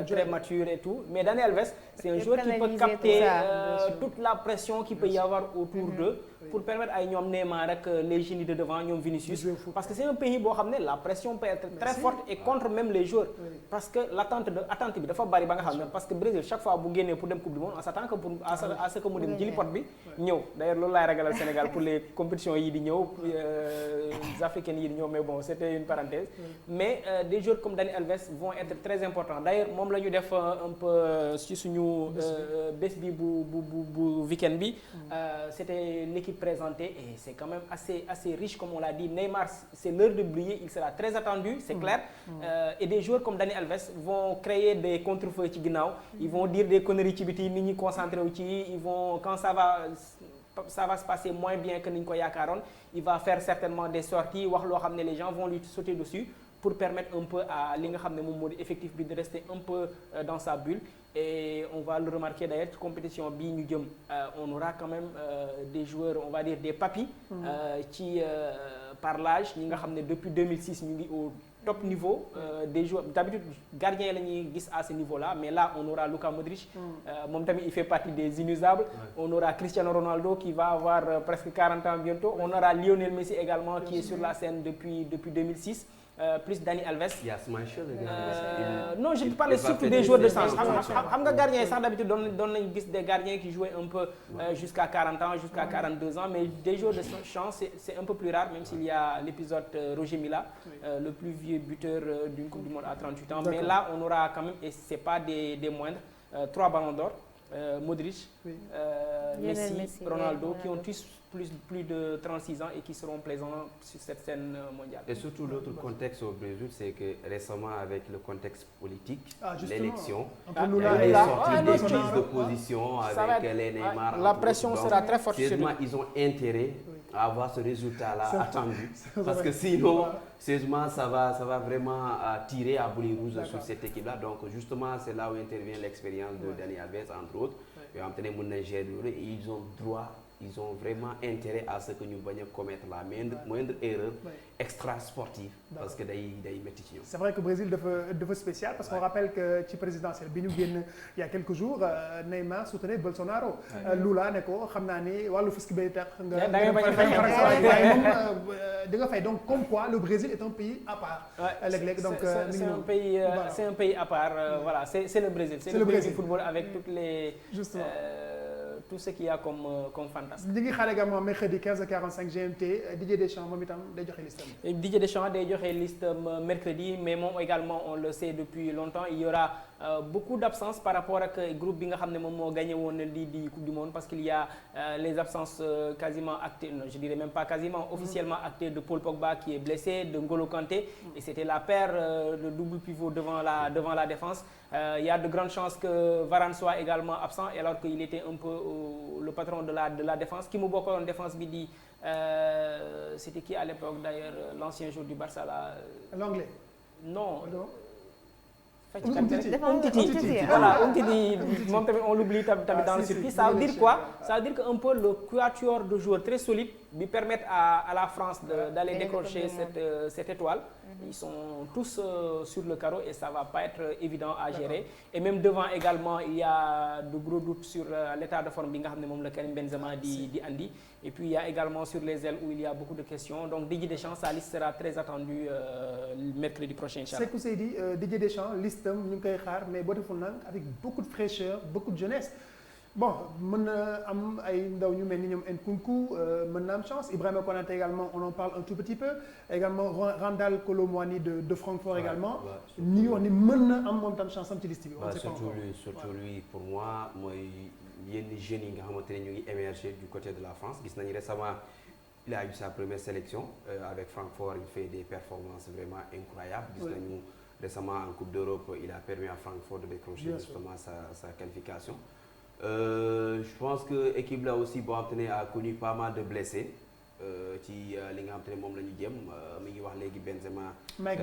très mature et tout, mais Dani Alves c'est un joueur qui peut capter toute la pression qu'il peut y avoir autour d'eux pour permettre à ñoom Neymar ak les génies de devant ñoom Vinicius parce que c'est un pays boo xam ne la pression peut être très forte et contre même les joueurs parce que l'attente bi dafa bari ba nga xam ne parce que Brésil chaque fois bu génnee pour dem coupe du monde on s'attend que à ce que mu dem jëli pot bi ñëw d'ailleurs loolu laay ragalal Sénégal pour les compétitions yi di ñëw africaines yi di ñëw mais bon c'était une parenthèse mais des joueurs comme Dani Alves vont être très importants d'ailleurs moom la ñu def un peu ci suñu bés bi bu week-end bi c'était l'équipe présentée et c'est quand même assez riche comme on l'a dit. Neymar c'est l'heure de briller, il sera très attendu, c'est clair. Et des joueurs comme Dani Alves vont créer des contre-feux ci ginnaaw, ils vont dire des conneries ci biti, nit ñi concentré wu ci, ils vont quand ça va se passer moins bien que ni ñu ko yaakaaroon, il va faire certainement des sorties wax loo xam ne les gens vont lui sauter dessus pour permettre un peu à li nga xam ne moom moo di effectif bi de rester un peu dans sa bulle. Et on va le remarquer d'ailleurs compétition bii ñu jëm on aura quand même des joueurs on va dire des papis ci par l'âge ñi nga xam ne depuis 2006 ñu ngi au top niveau des joueurs d'habitude gardien la ñuy gis à ce niveau-là mais là on aura Luka Modric moom tamit il fait partie des inusables on aura Cristiano Ronaldo qui va avoir presque 40 ans bientôt on aura Lionel Messi également qui est sur la scène depuis 2006 plus Dani Alves. Non je te parlais surtout des joueurs de sens xam nga gardien yi sax d'habitude doon nañu gis des gardiens qui jouaient un peu jusqu'à 40 ans jusqu'à 42 ans mais des joueurs de chance c'est un peu plus rare même s'il y a l'épisode Roger Mila le plus vieux buteur d'une coupe du monde à 38 ans mais là on aura quand même et c'est pas des moindres 3 ballons d'or Modric Messi Ronaldo qui ont tous plus de 36 ans et qui seront présents sur cette scène mondiale. Et surtout l'autre contexte au Brésil, c'est que récemment avec le contexte politique, l'élection, il y a des sorties, des prises de position avec les Neymar. La pression sera très forte sur eux. Ils ont intérêt à avoir ce résultat-là attendu parce que sinon, sérieusement, ça va vraiment tirer à boulet rouge sur cette équipe-là. Donc justement, c'est là où intervient l'expérience de Dani Alves entre autres. Et ils ont vraiment intérêt à ce que ñu bañ a commettre la moindre erreur extra sportive parce que day métti ci ñoom. C'est vrai que Brésil dafa spécial parce qu'on rappelle que ci présidentielle bi ñu génn il y a quelques jours Neymar soutenait Bolsonaro. Lula ne ko xam naa ni wàllu fisc bay tax nga. da ngay bañ a fay moom di nga fay donc comme quoi le Brésil est un pays à part. léeg-léeg donc c'est un pays à part voilà c'est le Brésil. C'est le Brésil du football avec toutes les. Justement. Tout ce qu'il y a comme fantasme. Ñi ngi xaar également mercredi 15h45 GMT Didier Deschamps moom itam day joxe listam. Didier Deschamps day joxe listam mercredi mais moom également on le sait depuis longtemps il y aura beaucoup d'absences par rapport ak groupe bi nga xam ne moom moo gagné woon lii di Coupe du Monde parce qu'il y a les absences quasiment actées non je dirais même pas quasiment officiellement actées de Paul Pogba qui est blessé de N'Golo Kanté et c'était la paire de double pivot devant la défense. Il y a de grandes chances que Varane soit également absent alors qu'il était un peu le patron de la défense ki mu bokkoon défense bi di c'était qui à l'époque d'ailleurs l'ancien joueur du Barça là. L'anglais. Non. Umtiti voilà Umtiti moom tamit on l'oublie tamit dans le circuit ça veut dire quoi ça veut dire que un peu le quatuor de joueurs très solide bi permettre à la France d'aller décrocher cette étoile ils sont tous sur le carreau et ça va pas être évident à gérer et même devant également il y a de gros doutes sur l'état de forme bi nga xam ne moom la Karim Benzema di andi et puis il y a également sur les ailes où il y a beaucoup de questions donc Didier Deschamps sa liste sera très attendue mercredi prochain inchallah. Sékou Seydi Didier Deschamps listam ñu ngi koy xaar mais boo deful nag avec beaucoup de fraîcheur beaucoup de jeunesse bon mën na am ay ndaw ñu mel ni ñoom Nkunku mën na am chance Ibrahima Konaté également on en parle un tout petit peu également Randal Kolo Muani de Francfort également ñi ngi wax ni mën na am moom tam chance am ci liste bi. surtout lui pour moi mooy yenn jeunes yi nga xamante ne ñu ngi émerger du côté de la France gis nañu récemment il a eu sa première sélection avec Francfort il fait des performances vraiment incroyables gis nañu récemment en Coupe d'Europe il a permis à Francfort de décrocher justement sa qualification. Je pense que équipe là aussi a connu pas mal de blessés ci li nga xam te ne moom la ñu jëm mi ngi wax léegi Benzema. Mike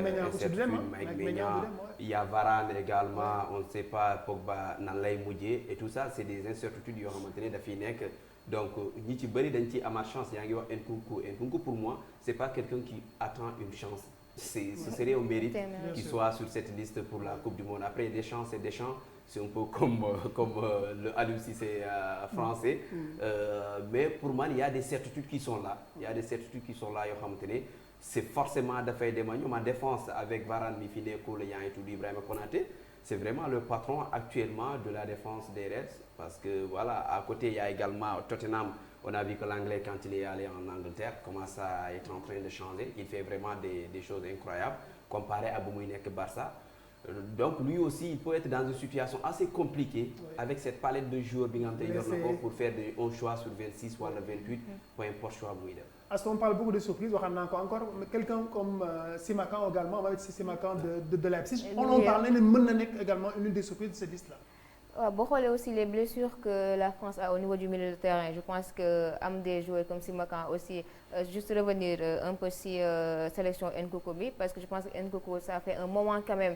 Maignan il y a Varane également on ne sait pas Pogba nan lay mujjee et tout ça c'est des incertitudes yoo xamante ne daf fiy nekk donc ñi ci bëri dañ ci amaat chance yaa ngi wax Nkunku pour moi c'est pas quelqu'un qui attend une chance ce serait un mérite qu'il soit sur cette liste pour la Coupe du Monde. Après Deschamps c'est un peu comme le Aliou Cissé français mais pour moi il y a des certitudes qui sont là yoo xamante ne c'est forcément dafay dema ñoom en défense avec Varane mi fi nekkul yaa ngi tudd Ibrahima Konaté c'est vraiment le patron actuellement de la défense des Reds parce que voilà à côté il y a également Tottenham. On a vu que l'anglais quand il est allé en Angleterre commence à être en train de changer il fait vraiment des choses incroyables comparé à bu muy nekk Barça donc lui aussi il peut être dans une situation assez compliquée avec cette palette de joueurs bi nga xam te yor na ko pour faire un choix sur 26 wala 28 peu importe choix bu muy def. Parce qu'on parle beaucoup de surprises waxam naa ko encore quelqu'un comme Simakan également on va dire Simakan de Leipzig on en parle ne mën na nekk également une des surprises de cette liste là. waaw boo xoolee aussi les blessures que la France a au niveau du milieu de terrain je pense que am des joueurs comme Simakan aussi juste revenir un peu si sélection Nkunku bi parce que je pense que Nkunku ça fait un moment quand même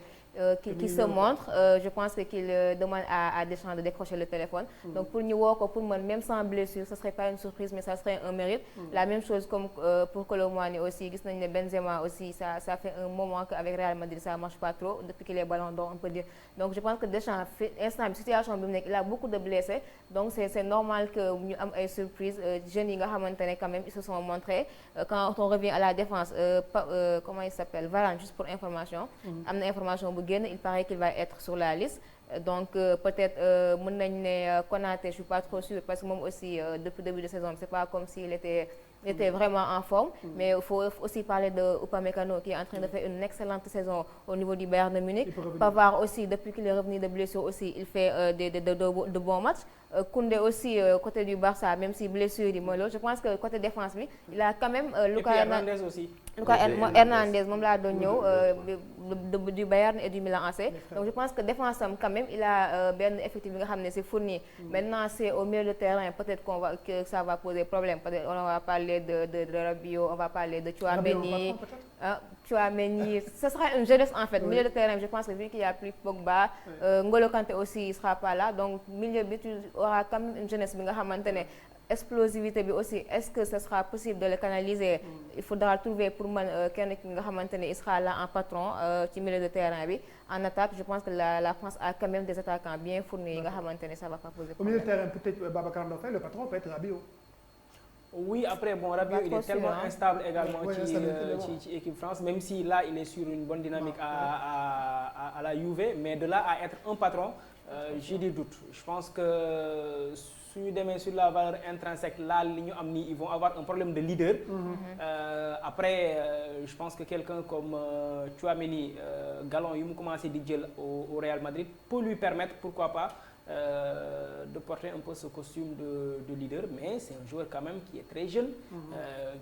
qu'il se montre je pense que qu'il demande à Deschamps de décrocher le téléphone donc pour ñu woo ko pour man même sans blessure ce serait pas une surprise mais ça serait un mérite la même chose comme pour Kolo Muani aussi gis nañu ne Benzema aussi ça fait un moment qu'avec Real Madrid ça marche pas trop depuis qu'il est Ballon d'Or on peut dire donc je pense que Deschamps instant bi situation bi mu nekk il a beaucoup de blessés donc c'est normal que ñu am ay surprises jeunes yi nga xamante ne quand même ils se sont montrés quand on revient à la défense comment il s'appelle Varane juste pour information am na information bu génn il paraît qu'il va être sur la liste donc peut-être mën nañ ne Konaté je suis pas trop sûre parce que moom aussi depuis début de saison c'est pas comme s'il était vraiment en forme mais il faut aussi parler de Upamecano qui est en train de faire une excellente saison au niveau du Bayern de Munich. Pavard aussi depuis qu'il est revenu de blessure aussi il fait de bons matchs. Koundé aussi côté du Barça même si blessure yi mooy loolu je pense que côté défense bi il a quand même Lucas Hernandez aussi. Lucas Hernandez moom laa doon ñëw du Bayern et du Milan AC donc je pense que défense am quand même il a benn effectif bi nga xam ne c'est fourni maintenant c'est au milieu de terrain peut-être que ça va poser problème peut-être on va parler de Rabiot on va parler de Tchouaméni ce sera une jeunesse en fait milieu de terrain je pense que vu qu'il y a plus Pogba N'Golo Kanté aussi il sera pas là donc milieu bi tu auras quand même une jeunesse bi nga xamante ne explosivité bi aussi est-ce que ce sera possible de le canaliser il faudra trouver pour man kenn ki nga xamante ne il sera là en patron ci milieu de terrain bi en attaque je pense que la France a quand même des attaquants bien fournis yi nga xamante ne ça va pas poser problème. Au milieu de terrain peut-être Babacar Ndofé le patron peut être Rabiot. Oui, après, bon, Rabiot, il est tellement instable également ci équipe France, même si là, il est sur une bonne dynamique à la Juve, mais de là à être un patron, j'ai des doutes. Je pense que suñu demee sur la valeur intrinsèque là li ñu am nii ils vont avoir un problème de leader. Après je pense que quelqu'un comme Tchouaméni galon yu mu commencé di jël au Real Madrid peut lui permettre pourquoi pas de porter un peu ce costume de leader, mais c'est un joueur quand même qui est très jeune,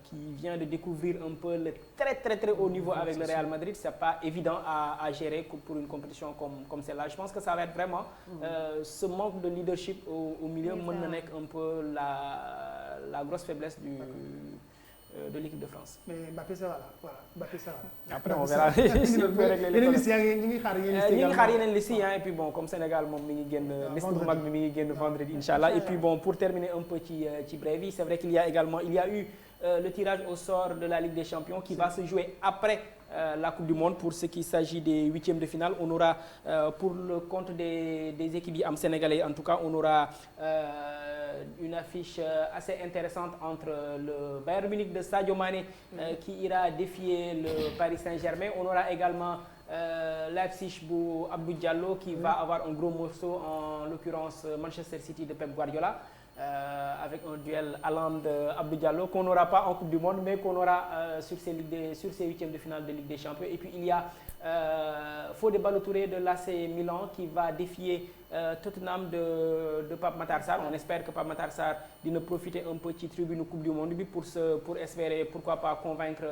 qui vient de découvrir un peu le très haut niveau avec le Real Madrid. C'est pas évident à gérer pour une compétition comme celle-là. Je pense que ça va être vraiment ce manque de leadership au milieu mën na nekk un peu la grosse faiblesse de l'équipe de France. Mais Mbappé sera là, voilà. Mbappé sera là. Après on verra s'il peut régler les problèmes. ñi ngi xaar yeneen liste yi et puis bon comme Sénégal moom mi ngi génn liste bu mag bi mi ngi génn vendredi inchallah. Et puis bon pour terminer un peu ci brève yi c'est vrai qu'il y a eu le tirage au sort de la Ligue des Champions qui va se jouer après la Coupe du Monde. Pour ce qui s'agit des huitièmes de finale, on aura pour le compte des équipes yi am sénégalais en tout cas on aura une affiche assez intéressante entre le Bayern Munich de Sadio Mané qui ira défier le Paris Saint-Germain. On aura également Leipzig bu Abdou Diallo qui va avoir un gros morceau, en l'occurrence Manchester City de Pep Guardiola. Avec un duel Haaland-Abdou Diallo qu'on n'aura pas en Coupe du Monde mais qu'on aura sur ces huitièmes de finale de Ligue des Champions. Et puis il y a Fodé Ballo-Touré de l'AC Milan qui va défier Tottenham de Pape Matar Sarr. On espère que Pape Matar Sarr dina profiter un peu ci tribune Coupe du Monde bi pour espérer pourquoi pas convaincre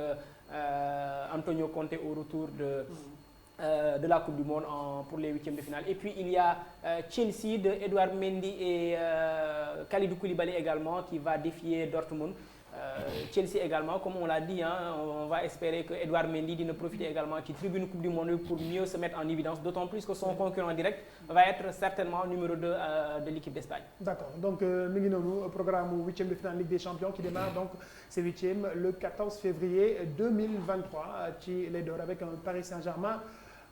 Antonio Conte au retour de la Coupe du Monde pour les huitièmes de finale. Et puis il y a Chelsea de Edouard Mendy et Kalidou Koulibaly également qui va défier Dortmund Chelsea également, comme on l'a dit, on va espérer que Edouard Mendy dina profiter également ci tribune Coupe du Monde pour mieux se mettre en évidence, d'autant plus que son concurrent direct va être certainement numéro 2 de l'équipe d'Espagne. D'accord, donc mi ngi noonu programme 8e de finale Ligue des Champions qui démarre donc ces 8e le 14 février 2023 ci lay door avec un Paris Saint-Germain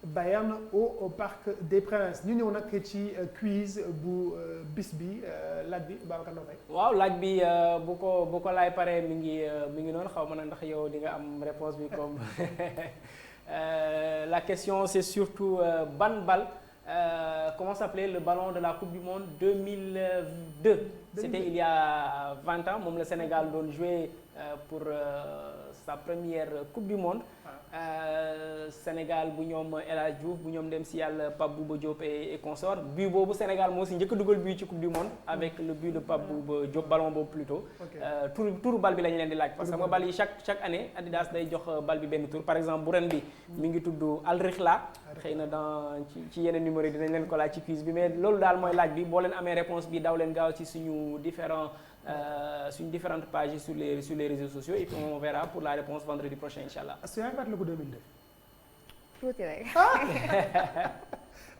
Bayern au Parc des Princes. Ñu ñëw nag ci quiz bu bis bi laaj bi Babacar Ndao Faye. waaw laaj bi bu ko laay paree mi ngi noonu xaw ma nag ndax yow di nga am réponse bi comme la question c'est surtout ban bal comment s'appelait le ballon de la Coupe du Monde 2002. C'était il y a 20 ans moom le Sénégal doon jouer pour sa première Coupe du Monde. Sénégal bu ñoom El Hadj Diouf bu ñoom dem si yàlla Pape Bouba Diop et consort but boobu Sénégal moo si njëkk a dugal but ci Coupe du Monde avec le but de Pape Bouba Diop ballon boobu plutôt. tour bal bi la ñu leen di laaj parce que xam nga bal yi chaque année Adidas day jox bal bi benn tour par exemple bu ren bi mi ngi tudd Al Rihla xëy na dans ci yeneen numéro yi dinañ leen ko laaj ci quiz bi mais loolu daal mooy laaj bi boo leen amee réponse bi daw leen gaaw ci suñu différentes pages sur les réseaux sociaux et puis on verra pour la réponse vendredi prochain inchallah. Est-ce que yaa ngi fàttaliku 2002. tuuti rek.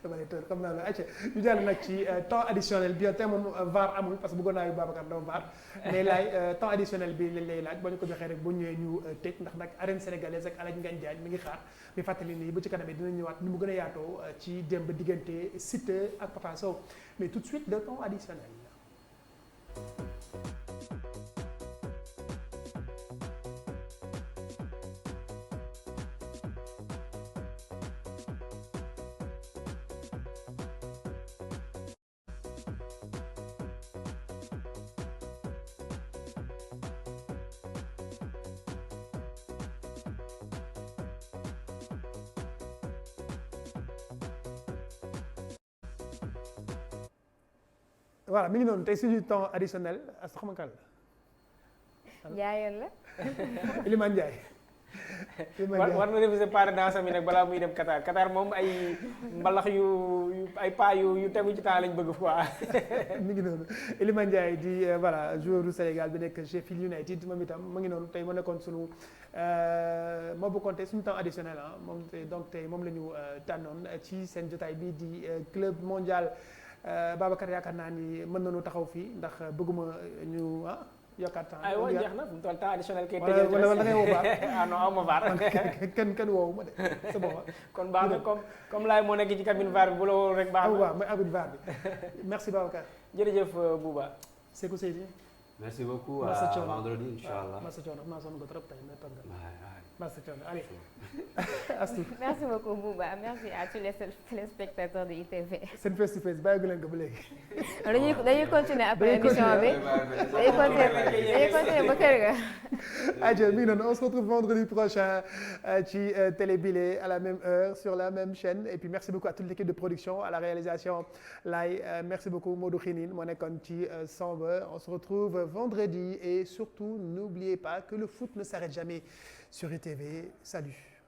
dama lay tër xam naa la ayca ñu jàll nag ci temps additionnel bi tey moom VAR amul parce que bëggoon naa yu Babacar dama VAR mais laay temps additionnel bi lañ lay laaj ba ñu ko joxee rek bu ñëwee ñu tëj ndax nag arène sénégalaise ak Aladji Ngagne Diagne mi ngi xaar mi fàttali nii bu ci kanamee dina ñëwaat ni mu gën a yaatoo ci démb diggante Siteu ak Papa Sow mais tout de suite le temps additionnel. voilà mi ngi noonu tey suñu temps additionnel as xam nga la. Ndiaye la. Elimane Ndiaye. war na def séparé dans sa mi nag balaa muy dem Qatar moom ay mbalax yu ay pas yu tegu ci temps lañ bëgg quoi. mi ngi noonu Elimane Ndiaye di voilà joueur du Sénégal bi nekk Sheffield United moom itam mu ngi noonu tey ma nekkoon suñu moo bokkoon tey suñu temps additionnel moom donc tey moom la ñu tànnoon ci seen jotaay bi di club mondial. Babacar yaakaar naa ni mën nañu taxaw fii ndax bëgguma ñu yokkaat temps. aywa jeex na mu toll temps additionnel kay. wala da ngay woo baar non aw ma baar. kenn woowu ma de c'est bon. kon baax na comme laay moo nekk ci cabine VAR bi bu la woo rek baax na. waaw mooy cabine VAR bi merci Babacar. jërëjëf Bouba. Sekou Seydi. merci beaucoup à vendredi inchallah. Massa Thiono maa sonn ko trop tey mais toog nga. Massa Thiono allez. Astou. Merci beaucoup Bouba, merci à tous les téléspectateurs de ITV. Seen face to face bàyyi leen ko ba léegi. dañuy continuer après émission bi. dañuy continuer ba kër ga. Adja mi ngi noonu on se retrouve vendredi prochain ci télé bile à la même heure sur la même chaîne et puis merci beaucoup à toute l'équipe de production à la réalisation Laye merci beaucoup Modou Khinine moo nekkoon ci son ba on se retrouve vendredi et surtout n'oubliez pas que le foot ne s'arrête jamais sur ITV. Salut.